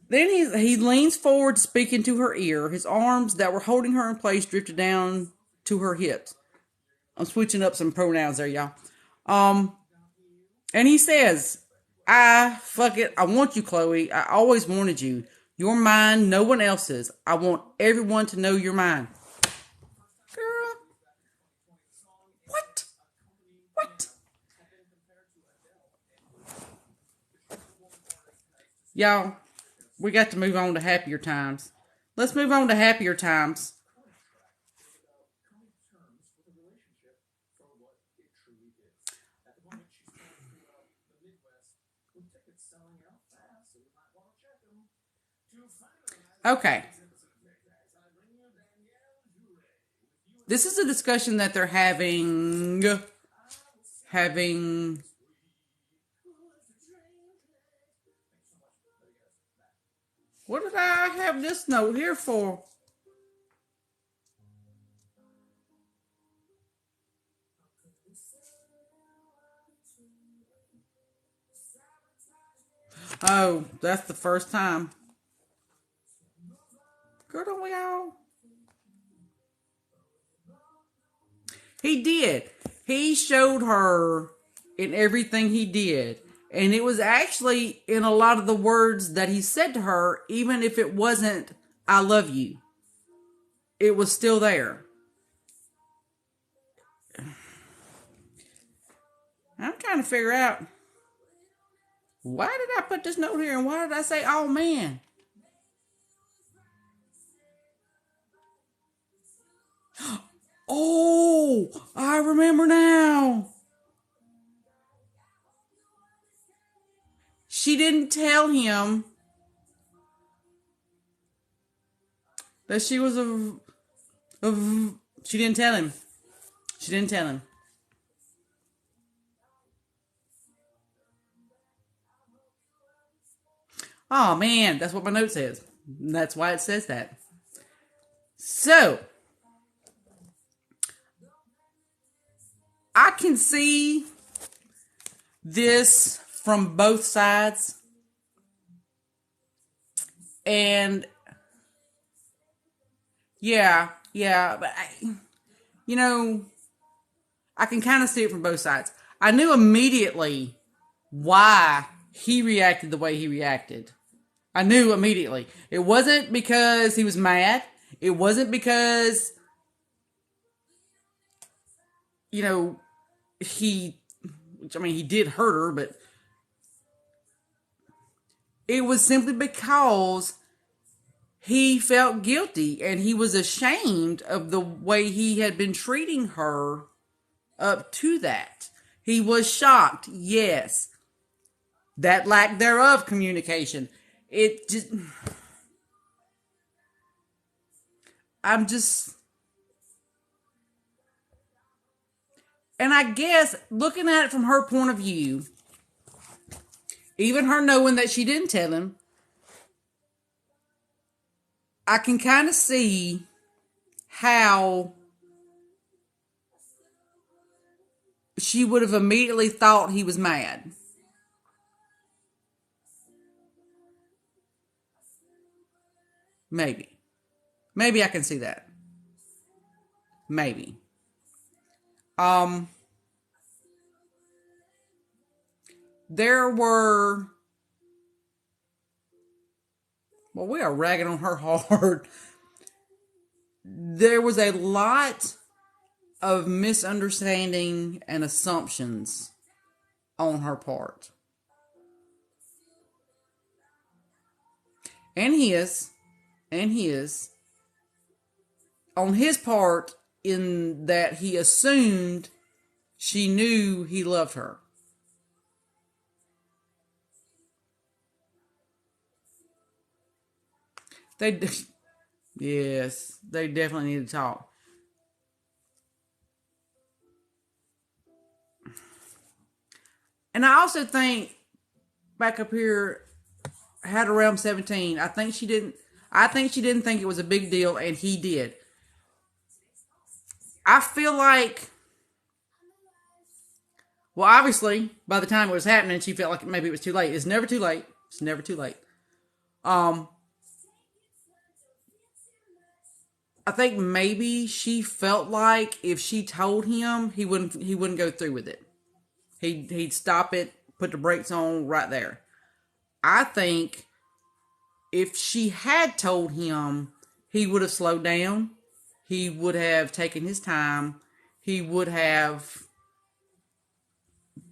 Then he leans forward to speak into her ear. His arms that were holding her in place drifted down to her hips. I'm switching up some pronouns there, y'all. And he says, fuck it. I want you, Chloe. I always wanted you. You're mine, no one else's. I want everyone to know you're mine. Girl. What? Y'all, we got to move on to happier times. Let's move on to happier times. Okay. This is a discussion that they're having. What did I have this note here for? Oh, that's the first time. Girl, don't we all? He did. He showed her in everything he did. And it was actually in a lot of the words that he said to her, even if it wasn't, I love you. It was still there. I'm trying to figure out, why did I put this note here and why did I say, oh man? Oh, I remember now. She didn't tell him that she was she didn't tell him. She didn't tell him. Oh man, that's what my note says. That's why it says that. So, can see this from both sides. And yeah, but I can kind of see it from both sides. I knew immediately why he reacted the way he reacted. I knew immediately. It wasn't because he was mad. It wasn't because, he did hurt her, but it was simply because he felt guilty and he was ashamed of the way he had been treating her up to that. He was shocked, yes. That lack thereof communication. And I guess looking at it from her point of view, even her knowing that she didn't tell him, I can kind of see how she would have immediately thought he was mad. Maybe. Maybe I can see that. Maybe. There were... Well, we are ragging on her hard. There was a lot of misunderstanding and assumptions on her part. And his. On his part, in that he assumed she knew he loved her. Yes, they definitely need to talk. And I also think, back up here, had around 17, I think she didn't think it was a big deal, and he did. I feel like, well, obviously, by the time it was happening, she felt like maybe it was too late. It's never too late. It's never too late. I think maybe she felt like if she told him, he wouldn't go through with it. He'd stop it, put the brakes on right there. I think if she had told him, he would have slowed down. He would have taken his time. He would have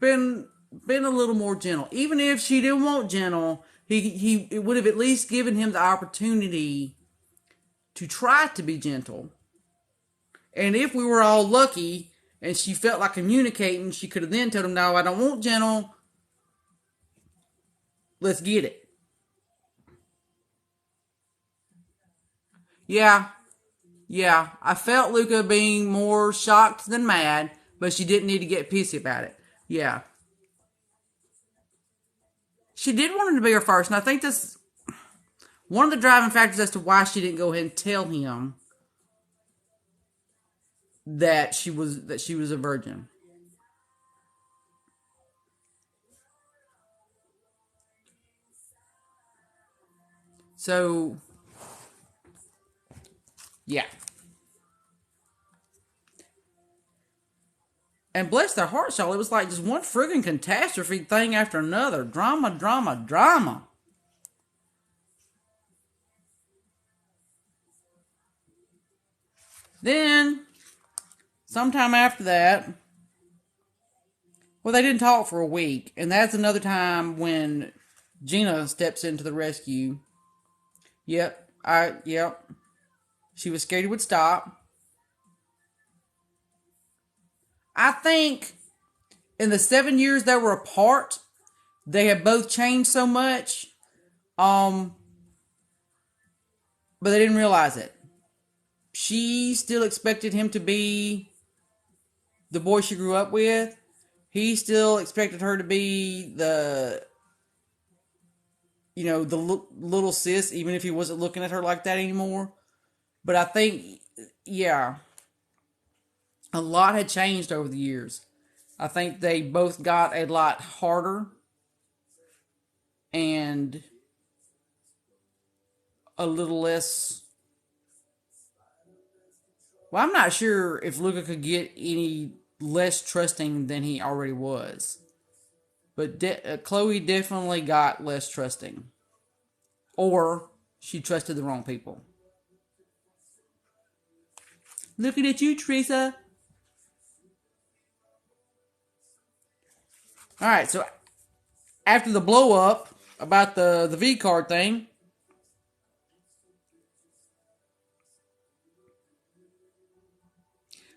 been a little more gentle. Even if she didn't want gentle, it would have at least given him the opportunity to try to be gentle. And if we were all lucky and she felt like communicating, she could have then told him, no, I don't want gentle. Let's get it. Yeah, I felt LUCA being more shocked than mad, but she didn't need to get pissy about it. Yeah. She did want him to be her first, and I think that's one of the driving factors as to why she didn't go ahead and tell him that she was a virgin. So, yeah. And bless their hearts, y'all, it was like just one friggin' catastrophe thing after another. Drama, drama, drama. Then, sometime after that, well, they didn't talk for a week. And that's another time when Gina steps into the rescue. Yep. She was scared he would stop. I think in the 7 years they were apart, they had both changed so much, but they didn't realize it. She still expected him to be the boy she grew up with. He still expected her to be the little sis, even if he wasn't looking at her like that anymore. But I think, yeah, a lot had changed over the years. I think they both got a lot harder and a little less. Well, I'm not sure if Luca could get any less trusting than he already was. But Chloe definitely got less trusting. Or she trusted the wrong people. Looking at you, Teresa. Alright, so after the blow up about the V card thing,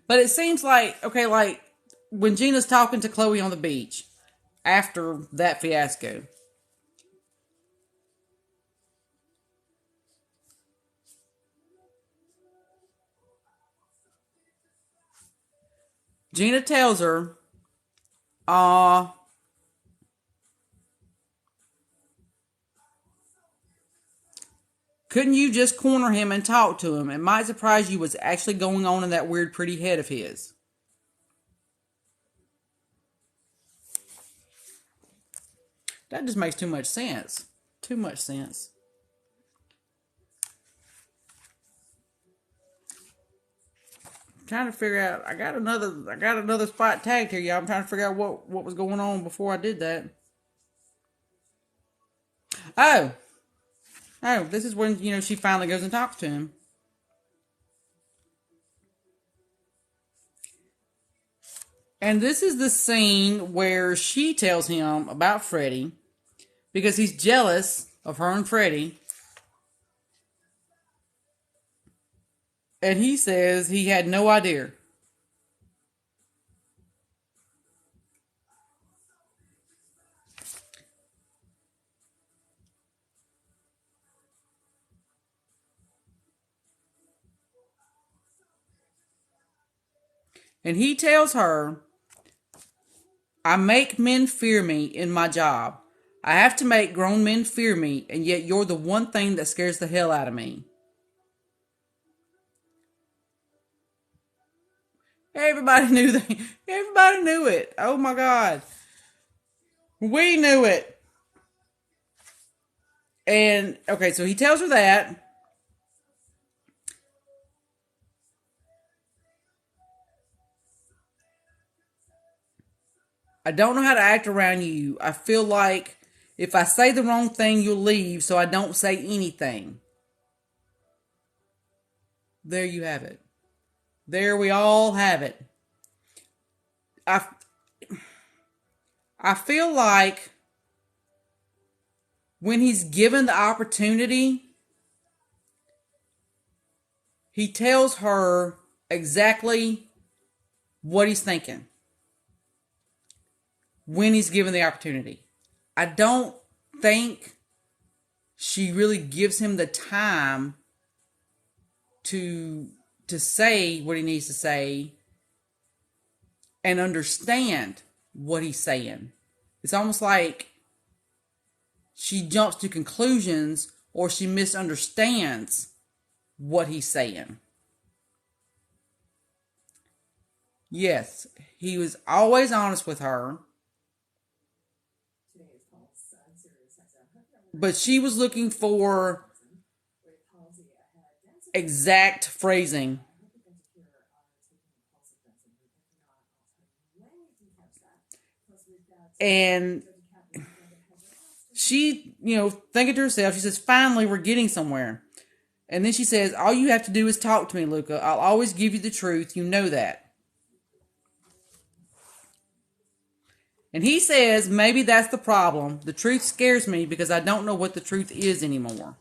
but it seems like, okay, like when Gina's talking to Chloe on the beach after that fiasco, Gina tells her, couldn't you just corner him and talk to him? It might surprise you what's actually going on in that weird pretty head of his. That just makes too much sense. Too much sense. I'm trying to figure out. I got another spot tagged here, y'all. I'm trying to figure out what was going on before I did that. Oh, this is when she finally goes and talks to him. And this is the scene where she tells him about Freddie because he's jealous of her and Freddie. And he says he had no idea. And he tells her, I make men fear me in my job. I have to make grown men fear me, and yet you're the one thing that scares the hell out of me. Everybody knew that. Everybody knew it. Oh my God. We knew it. And, okay, so he tells her that. I don't know how to act around you. I feel like if I say the wrong thing, you'll leave, so I don't say anything. There you have it. There we all have it. I feel like when he's given the opportunity, he tells her exactly what he's thinking when he's given the opportunity. I don't think she really gives him the time to say what he needs to say and understand what he's saying. It's almost like she jumps to conclusions or she misunderstands what he's saying. Yes, he was always honest with her. But she was looking for exact phrasing. And she, thinking to herself, she says, finally, we're getting somewhere. And then she says, all you have to do is talk to me, Luca. I'll always give you the truth. You know that. And he says, maybe that's the problem. The truth scares me because I don't know what the truth is anymore.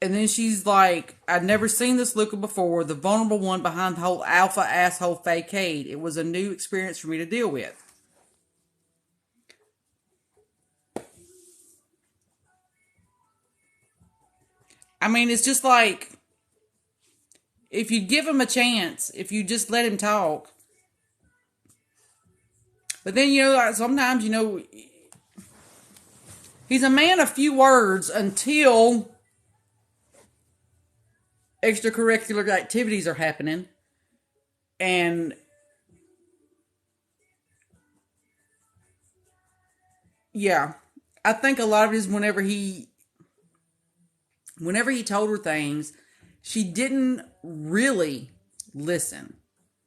And then she's like, I'd never seen this Luca before, the vulnerable one behind the whole alpha asshole facade. It was a new experience for me to deal with. I mean, it's just like, if you give him a chance, if you just let him talk. But then, sometimes, he's a man of few words until extracurricular activities are happening. And yeah, I think a lot of it is whenever he told her things, she didn't really listen.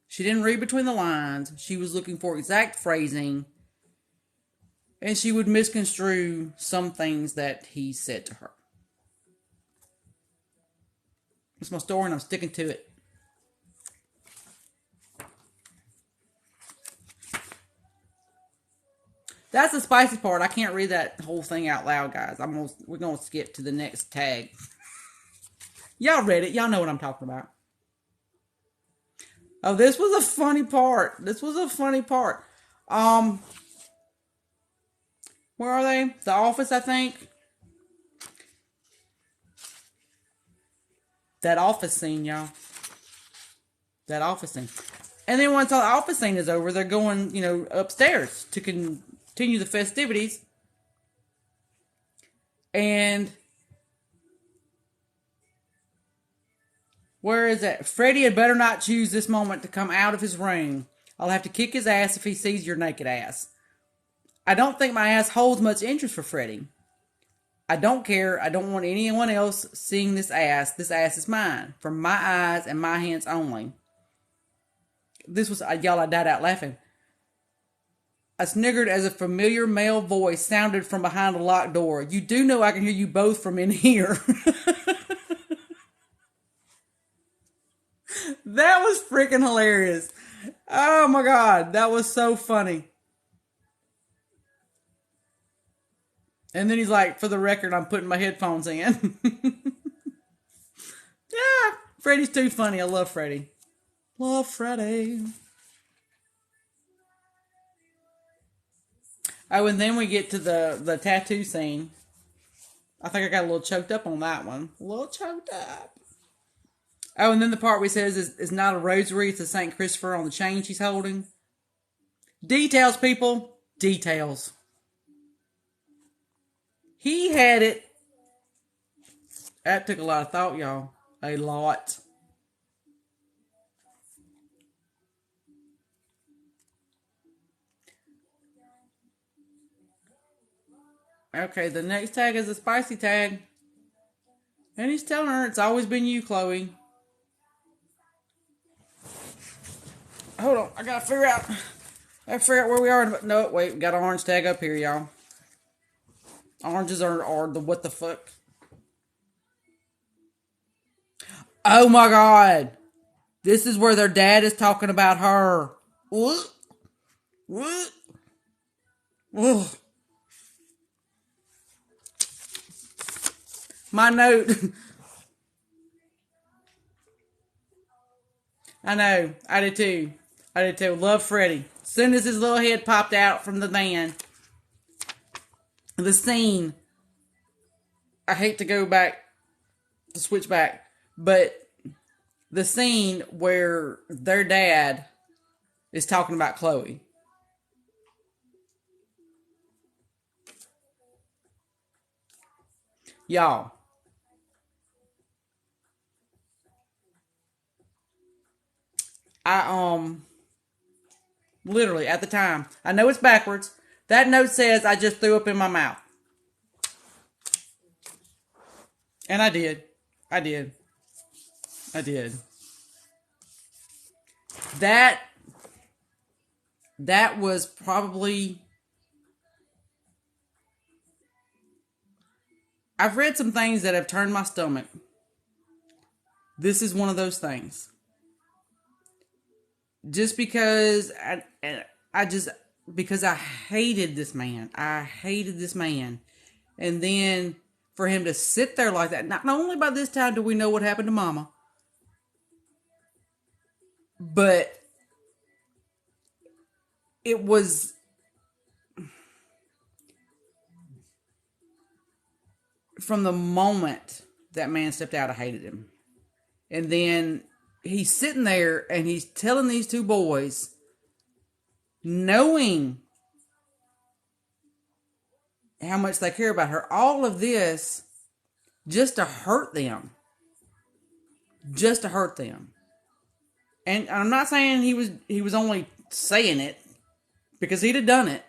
She didn't read between the lines. She was looking for exact phrasing, and she would misconstrue some things that he said to her. It's my story, and I'm sticking to it. That's the spicy part. I can't read that whole thing out loud, guys. We're gonna skip to the next tag. Y'all read it. Y'all know what I'm talking about. Oh, this was a funny part. This was a funny part. Um, where are they? The office, I think. That office scene, y'all. That office scene. And then once the office scene is over, they're going, upstairs to continue the festivities. And where is that? Freddie had better not choose this moment to come out of his room. I'll have to kick his ass if he sees your naked ass. I don't think my ass holds much interest for Freddie. I don't care. I don't want anyone else seeing this ass. This ass is mine. For my eyes and my hands only. This was, y'all, I died out laughing. I sniggered as a familiar male voice sounded from behind a locked door. You do know I can hear you both from in here. That was freaking hilarious. Oh my God. That was so funny. And then he's like, for the record, I'm putting my headphones in. Yeah, Freddie's too funny. I love Freddie. Love Freddie. Oh, and then we get to the tattoo scene. I think I got a little choked up on that one. A little choked up. Oh, and then the part where he says it's not a rosary, it's a St. Christopher on the chain she's holding. Details, people. Details. He had it. That took a lot of thought, y'all. A lot. Okay, the next tag is a spicy tag. And he's telling her it's always been you, Chloe. Hold on, I gotta figure out where we are. No, wait, we got an orange tag up here, y'all. Oranges are the what the fuck. Oh my God. This is where their dad is talking about her. What? What? Ugh. My note. I know. I did too. I did too. Love Freddie. As soon as his little head popped out from the van, the scene, I hate to go back, to switch back, but the scene where their dad is talking about Chloe. Y'all. I literally at the time, I know it's backwards. That note says I just threw up in my mouth. And I did. I did. I did. That was probably, I've read some things that have turned my stomach. This is one of those things. Just because because I hated this man. I hated this man. And then for him to sit there like that, not only by this time do we know what happened to Mama, but it was from the moment that man stepped out, I hated him. And then he's sitting there and he's telling these two boys, knowing how much they care about her, all of this just to hurt them. Just to hurt them. And I'm not saying he was only saying it because he'd have done it.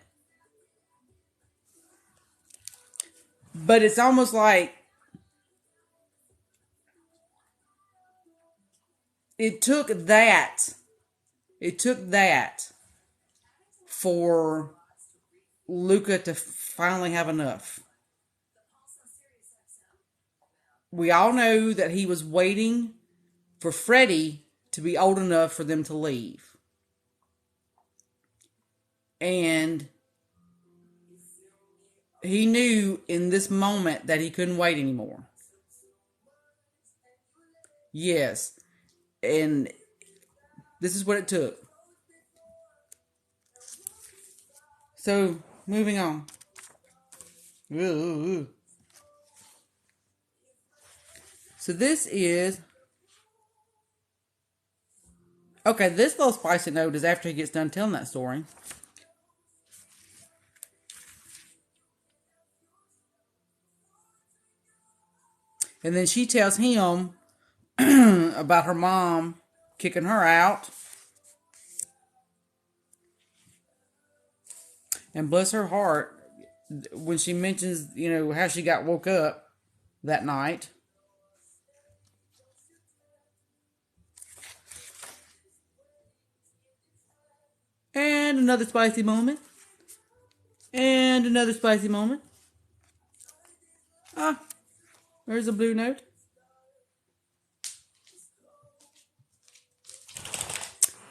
But it's almost like it took that. It took that for LUCA to finally have enough. We all know that he was waiting for Freddie to be old enough for them to leave. And he knew in this moment that he couldn't wait anymore. Yes. And this is what it took. So, moving on. Ooh. So this is... Okay, this little spicy note is after he gets done telling that story. And then she tells him about her mom kicking her out. And bless her heart, when she mentions, how she got woke up that night. And another spicy moment. And another spicy moment. Ah, there's a blue note.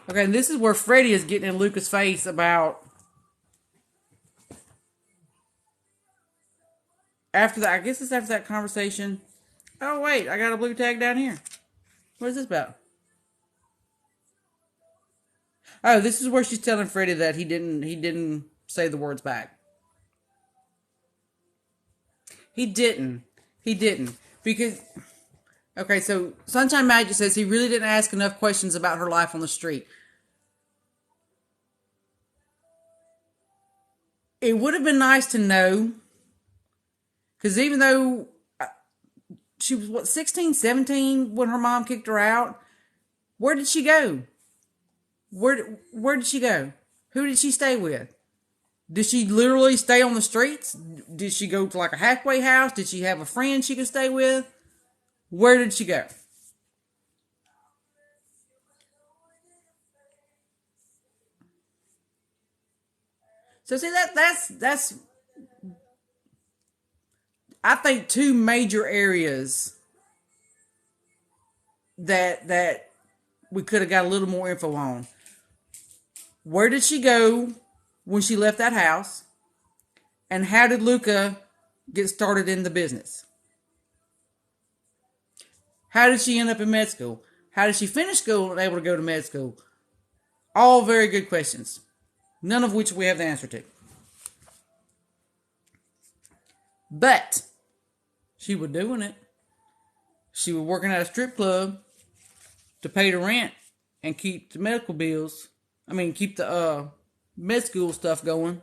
Okay, and this is where Freddie is getting in LUCA's face about... After that, I guess it's after that conversation. Oh, wait, I got a blue tag down here. What is this about? Oh, this is where she's telling Freddie that he didn't say the words back. He didn't. Because, okay, so Sunshine Magic says he really didn't ask enough questions about her life on the street. It would have been nice to know, because even though she was, 16, 17 when her mom kicked her out, where did she go? Where did she go? Who did she stay with? Did she literally stay on the streets? Did she go to like a halfway house? Did she have a friend she could stay with? Where did she go? So see that's I think two major areas that we could have got a little more info on. Where did she go when she left that house? And how did LUCA get started in the business? How did she end up in med school? How did she finish school and able to go to med school? All very good questions. None of which we have the answer to. But she was doing it. She was working at a strip club to pay the rent and keep the medical bills. Keep the med school stuff going.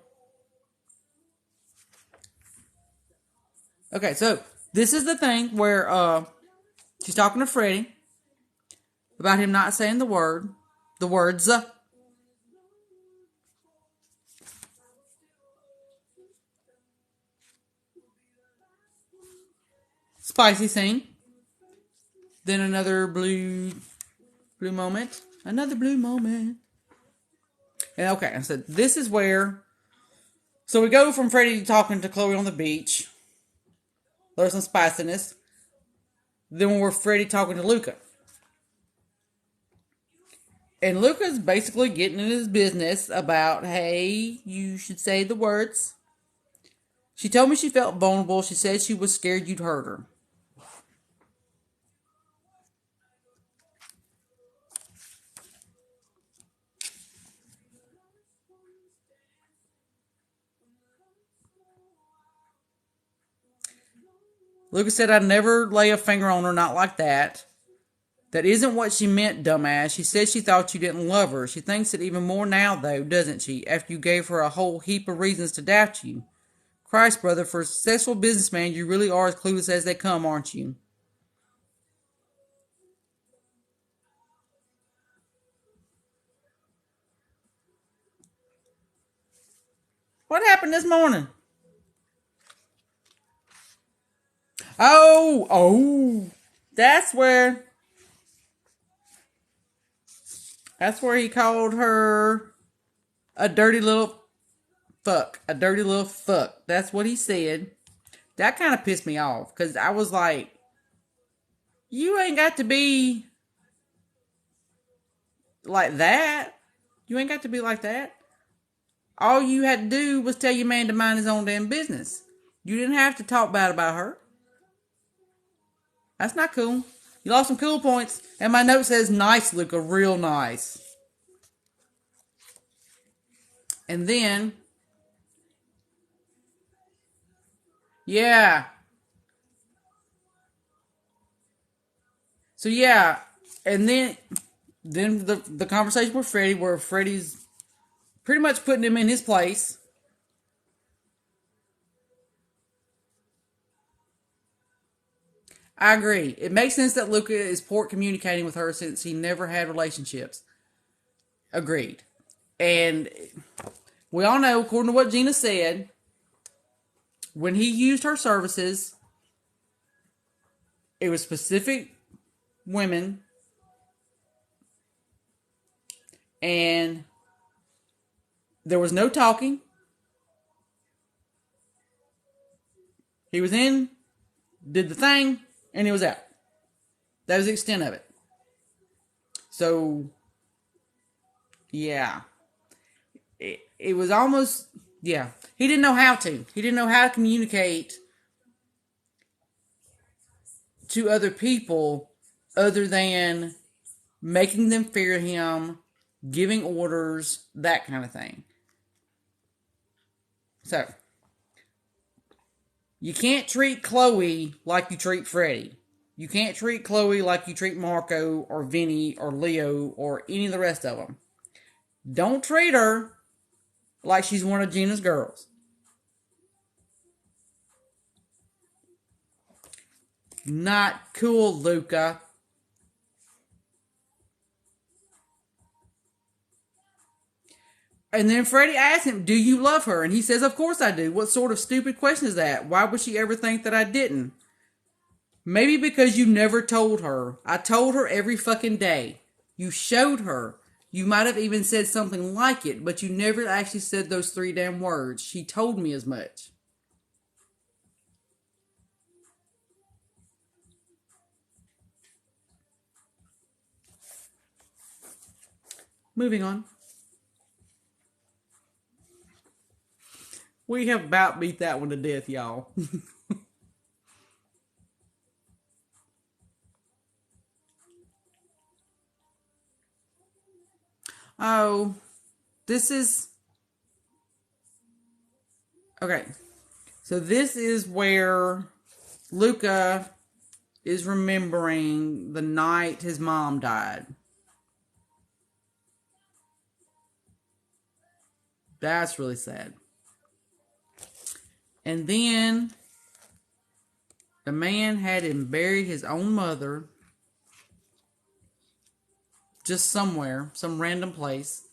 Okay, so this is the thing where she's talking to Freddie about him not saying the words. Spicy scene. Then another blue moment. Another blue moment. And okay, so this is where... So we go from Freddie talking to Chloe on the beach. There's some spiciness. Then we're Freddie talking to LUCA. And LUCA's basically getting in his business about, hey, you should say the words. She told me she felt vulnerable. She said she was scared you'd hurt her. LUCA said, I'd never lay a finger on her, not like that. That isn't what she meant, dumbass. She said she thought you didn't love her. She thinks it even more now, though, doesn't she? After you gave her a whole heap of reasons to doubt you. Christ, brother, for a successful businessman, you really are as clueless as they come, aren't you? What happened this morning? Oh, that's where he called her a dirty little fuck. A dirty little fuck. That's what he said. That kind of pissed me off because I was like, you ain't got to be like that. You ain't got to be like that. All you had to do was tell your man to mind his own damn business. You didn't have to talk bad about her. That's not cool. You lost some cool points. And my note says, nice, Luca, real nice. And then, yeah. So, yeah. And then the conversation with Freddie, where Freddie's pretty much putting him in his place. I agree. It makes sense that Luca is poor at communicating with her since he never had relationships. Agreed. And we all know, according to what Gina said, when he used her services, it was specific women, and there was no talking. He was in, did the thing, and he was out. That was the extent of it. So, yeah. It was almost, yeah. He didn't know how to. He didn't know how to communicate to other people other than making them fear him, giving orders, that kind of thing. So, you can't treat Chloe like you treat Freddie. You can't treat Chloe like you treat Marco or Vinny or Leo or any of the rest of them. Don't treat her like she's one of Gina's girls. Not cool, Luca. And then Freddie asks him, do you love her? And he says, of course I do. What sort of stupid question is that? Why would she ever think that I didn't? Maybe because you never told her. I told her every fucking day. You showed her. You might have even said something like it, but you never actually said those 3 damn words. She told me as much. Moving on. We have about beat that one to death, y'all. Oh, this is... Okay. So this is where Luca is remembering the night his mom died. That's really sad. And then the man had him bury his own mother just somewhere, some random place.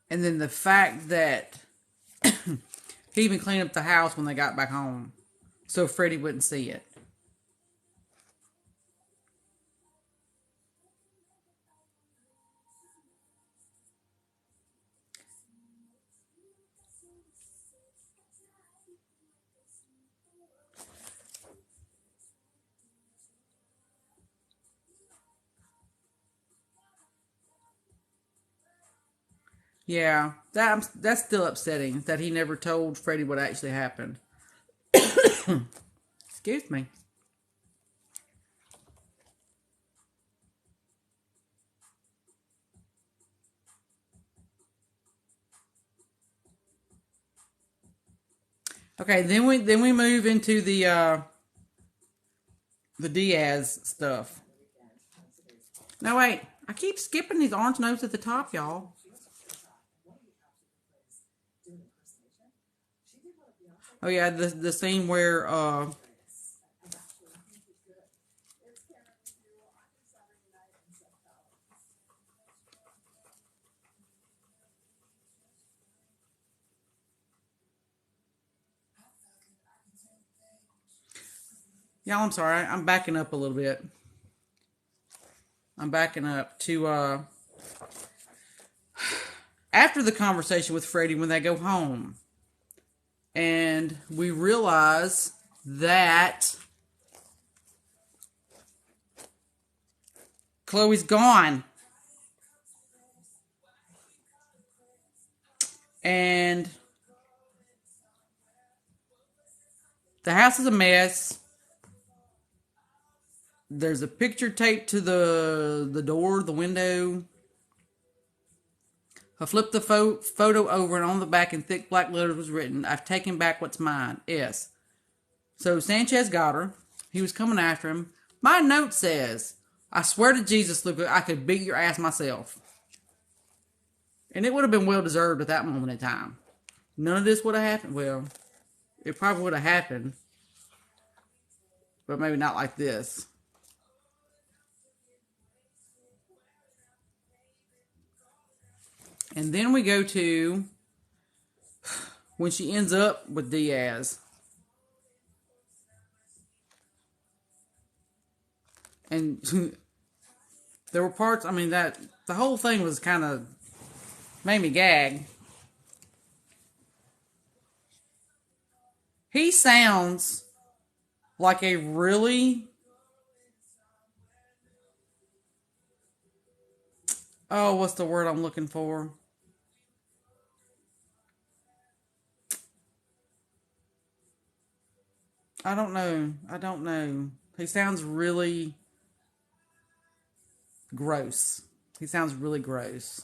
And then the fact that he even cleaned up the house when they got back home so Freddie wouldn't see it. Yeah, that's still upsetting that he never told Freddie what actually happened. Excuse me. Okay, then we move into the Diaz stuff. No, wait. I keep skipping these orange notes at the top, y'all. Oh yeah, the scene where y'all, I'm sorry, I'm backing up a little bit. I'm backing up to after the conversation with Freddie when they go home. And we realize that Chloe's gone. And the house is a mess. There's a picture taped to the door, the window. I flipped the photo over, and on the back in thick black letters was written, "I've taken back what's mine. S." So Sanchez got her. He was coming after him. My note says, "I swear to Jesus, Luca, I could beat your ass myself." And it would have been well deserved at that moment in time. None of this would have happened. Well, it probably would have happened, but maybe not like this. And then we go to when she ends up with Diaz. And there were parts, I mean, that the whole thing was kind of made me gag. He sounds like a really, oh, what's the word I'm looking for? I don't know. He sounds really gross. He sounds really gross.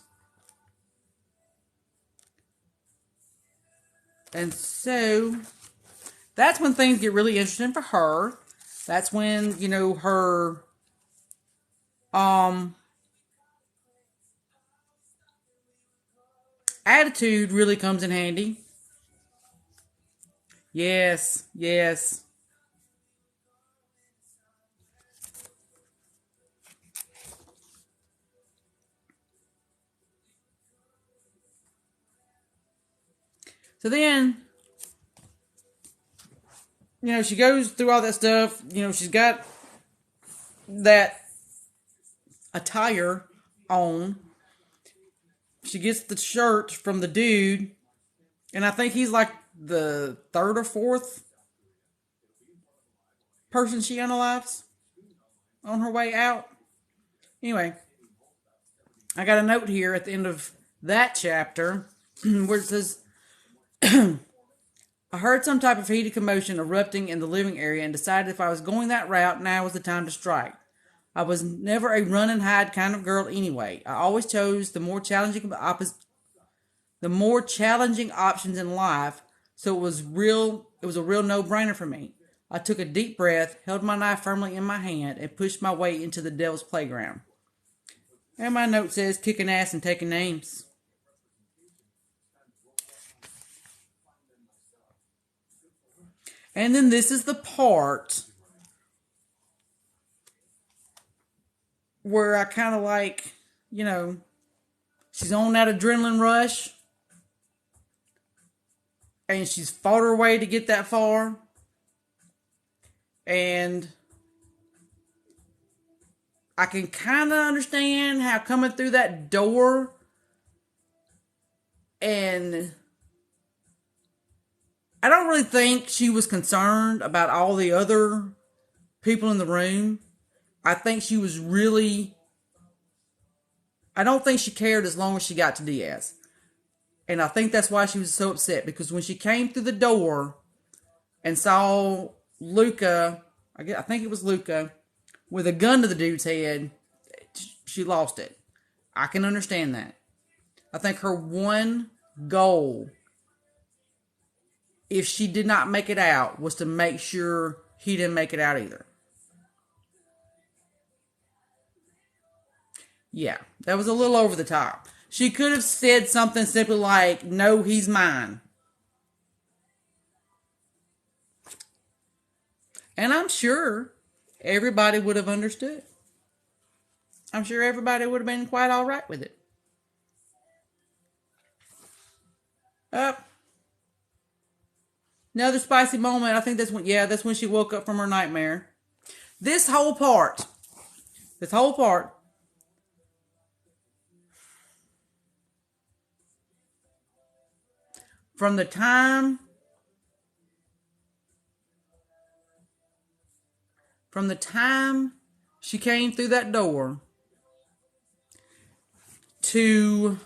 And so that's when things get really interesting for her. That's when, you know, her attitude really comes in handy. Yes, yes. So then, you know, she goes through all that stuff. You know, she's got that attire on. She gets the shirt from the dude, and I think he's like the third or fourth person she unalives on her way out. Anyway, I got a note here at the end of that chapter where it says, I heard some type of heated commotion erupting in the living area and decided if I was going that route, now was the time to strike. I was never a run and hide kind of girl anyway. I always chose the more challenging options in life, so it was a real no-brainer for me. I took a deep breath, held my knife firmly in my hand, and pushed my way into the devil's playground. And my note says, kicking ass and taking names. And then this is the part where I kind of like, you know, she's on that adrenaline rush. And she's fought her way to get that far. And I can kind of understand how coming through that door and I don't really think she was concerned about all the other people in the room. I think she was really, I don't think she cared as long as she got to Diaz. And I think that's why she was so upset, because when she came through the door and saw LUCA, I think it was LUCA, with a gun to the dude's head, she lost it. I can understand that. I think her one goal, if she did not make it out, was to make sure he didn't make it out either. Yeah, that was a little over the top. She could have said something simply like, "No, he's mine." And I'm sure everybody would have understood. I'm sure everybody would have been quite all right with it. Up. Another spicy moment. I think that's when she woke up from her nightmare. This whole part, from the time she came through that door to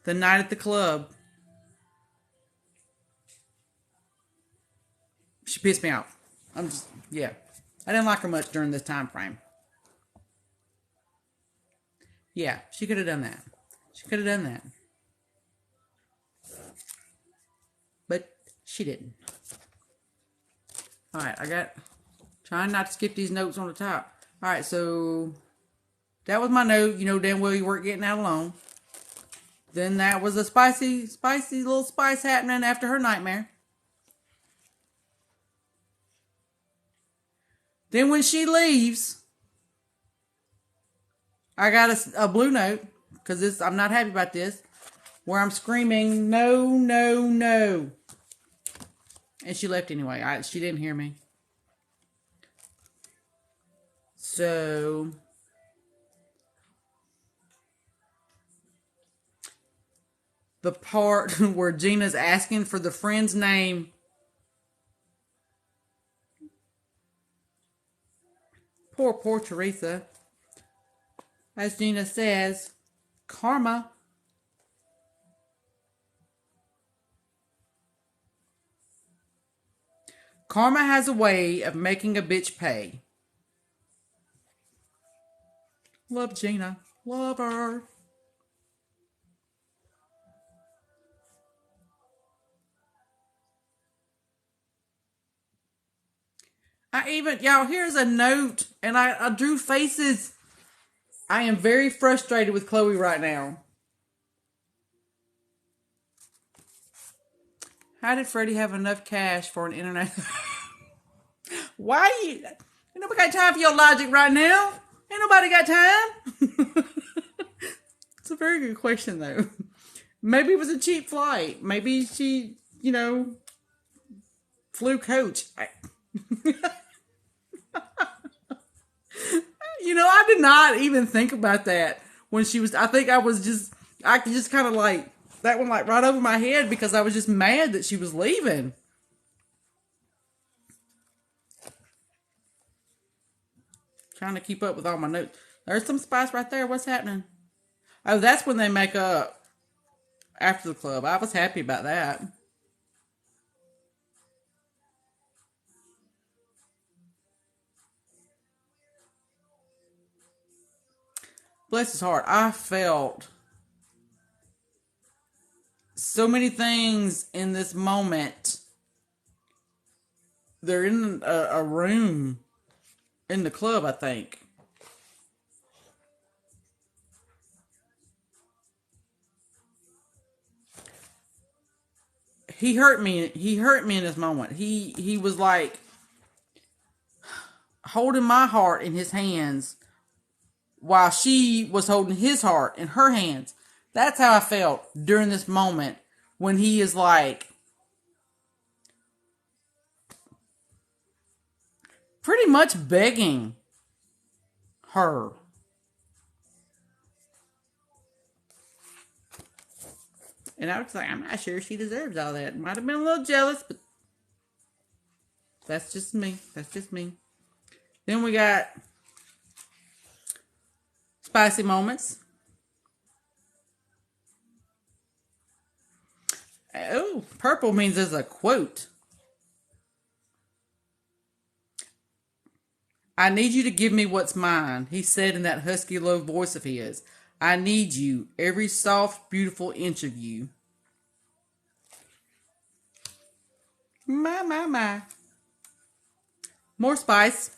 the night at the club, she pissed me off. I didn't like her much during this time frame. Yeah, she could have done that. But she didn't. Alright, trying not to skip these notes on the top. Alright, so that was my note. You know damn well you weren't getting out alone. Then that was a spicy little spice happening after her nightmare. Then when she leaves, I got a blue note, because I'm not happy about this, where I'm screaming, no, no, no. And she left anyway. She didn't hear me. So the part where Gina's asking for the friend's name. Poor Teresa. As Gina says, karma. Karma has a way of making a bitch pay. Love Gina. Love her. Y'all, here's a note, and I drew faces. I am very frustrated with Chloe right now. How did Freddie have enough cash for an internet? Why you? Ain't nobody got time for your logic right now. Ain't nobody got time. It's a very good question, though. Maybe it was a cheap flight. Maybe she, flew coach. I did not even think about that when she was. I think I could just kind of like, that one like right over my head because I was just mad that she was leaving. Trying to keep up with all my notes. There's some spice right there. What's happening? Oh, that's when they make up after the club. I was happy about that. Bless his heart. I felt so many things in this moment. They're in a room in the club, I think. He hurt me. He hurt me in this moment. He was like holding my heart in his hands while she was holding his heart in her hands. That's how I felt during this moment when he is like pretty much begging her. And I was like, I'm not sure she deserves all that. Might have been a little jealous, but that's just me. Then we got spicy moments. Oh, purple means there's a quote. I need you to give me what's mine, he said in that husky low voice of his. I need you, every soft, beautiful inch of you. My. More spice.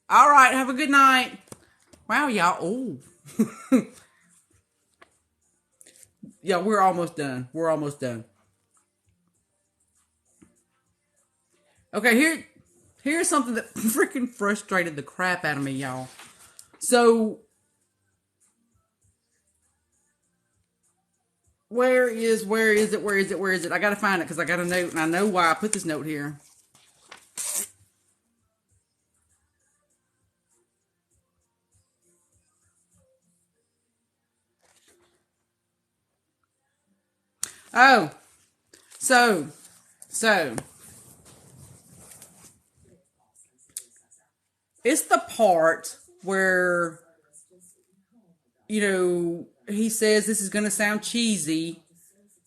All right, have a good night. Wow, y'all. Oh. Yeah, we're almost done. We're almost done. Okay, here's something that freaking frustrated the crap out of me, y'all. So where is it? I gotta find it because I got a note and I know why I put this note here. Oh, so so it's the part where he says this is gonna sound cheesy,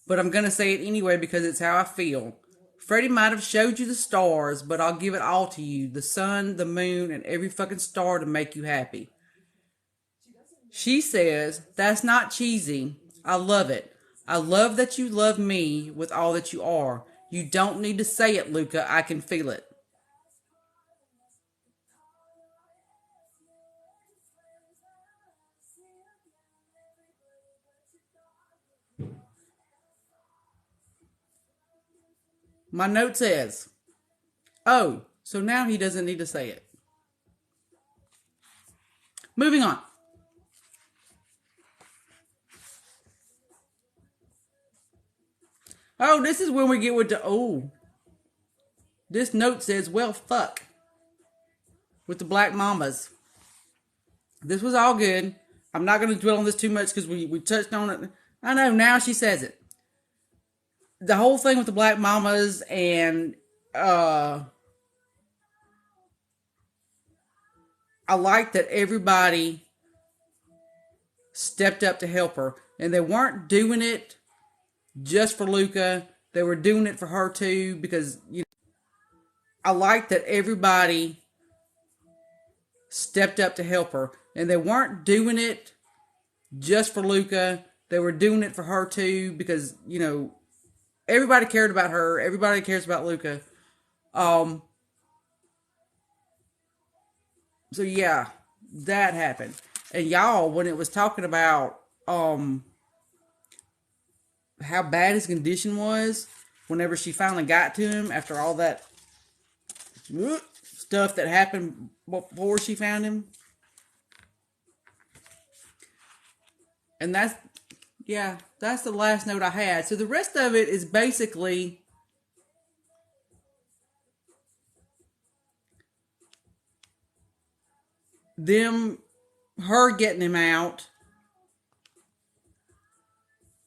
but I'm gonna say it anyway because it's how I feel. Freddie might have showed you the stars, but I'll give it all to you. The sun, the moon, and every fucking star to make you happy. She says, that's not cheesy. I love it. I love that you love me with all that you are. You don't need to say it, Luca. I can feel it. My note says, oh, so now he doesn't need to say it. Moving on. Oh, this is when we get with the, oh. This note says, well, fuck. With the black mamas. This was all good. I'm not going to dwell on this too much because we touched on it. I know, now she says it. The whole thing with the black mamas and I like that everybody stepped up to help her. And they weren't doing it just for Luca. They were doing it for her too because, I like that everybody stepped up to help her. And they weren't doing it just for Luca. They were doing it for her too because, everybody cared about her. Everybody cares about Luca. So yeah, that happened. And y'all, when it was talking about how bad his condition was, whenever she finally got to him after all that stuff that happened before she found him. And that's the last note I had. So the rest of it is basically her getting him out,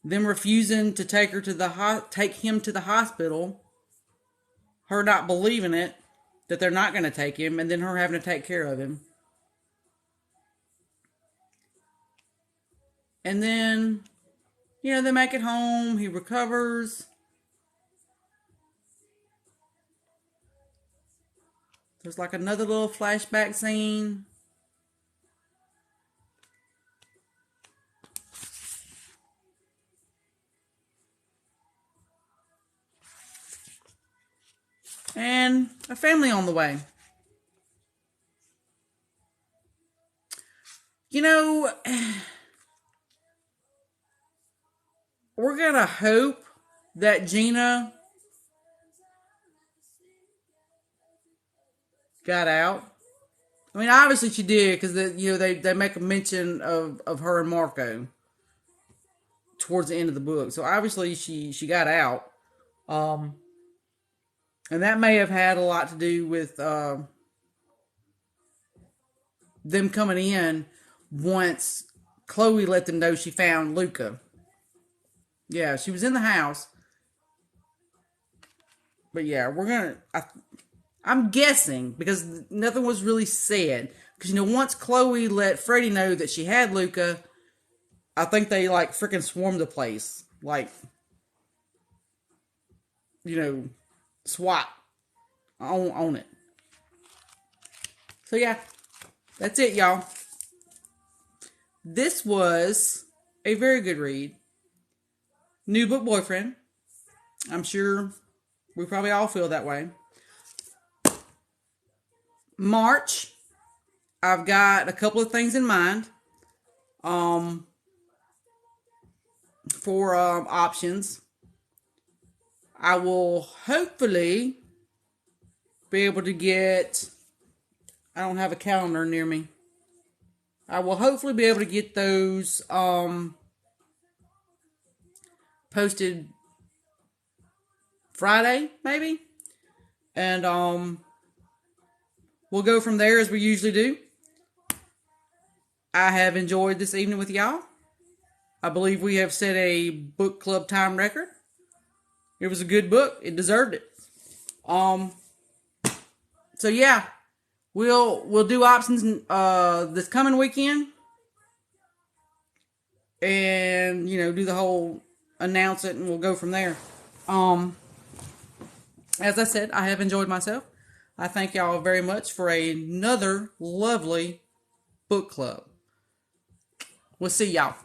them refusing to take him to the hospital, her not believing it, that they're not going to take him, and then her having to take care of him. And then, they make it home, he recovers. There's like another little flashback scene. And a family on the way. We're going to hope that Gina got out. I mean, obviously she did because they make a mention of her and Marco towards the end of the book. So obviously she got out. And that may have had a lot to do with them coming in once Chloe let them know she found Luca. Yeah, she was in the house. But yeah, I'm guessing because nothing was really said. Because once Chloe let Freddie know that she had Luca, I think they like freaking swarmed the place. Like, SWAT on it. So yeah, that's it, y'all. This was a very good read. New book boyfriend. I'm sure we probably all feel that way. March, I've got a couple of things in mind. for options. I will hopefully be able to get, I don't have a calendar near me. I will hopefully be able to get those posted Friday, maybe. And we'll go from there as we usually do. I have enjoyed this evening with y'all. I believe we have set a book club time record. It was a good book. It deserved it. So yeah, we'll do options this coming weekend, and do the whole announce it, and we'll go from there. As I said, I have enjoyed myself. I thank y'all very much for another lovely book club. We'll see y'all.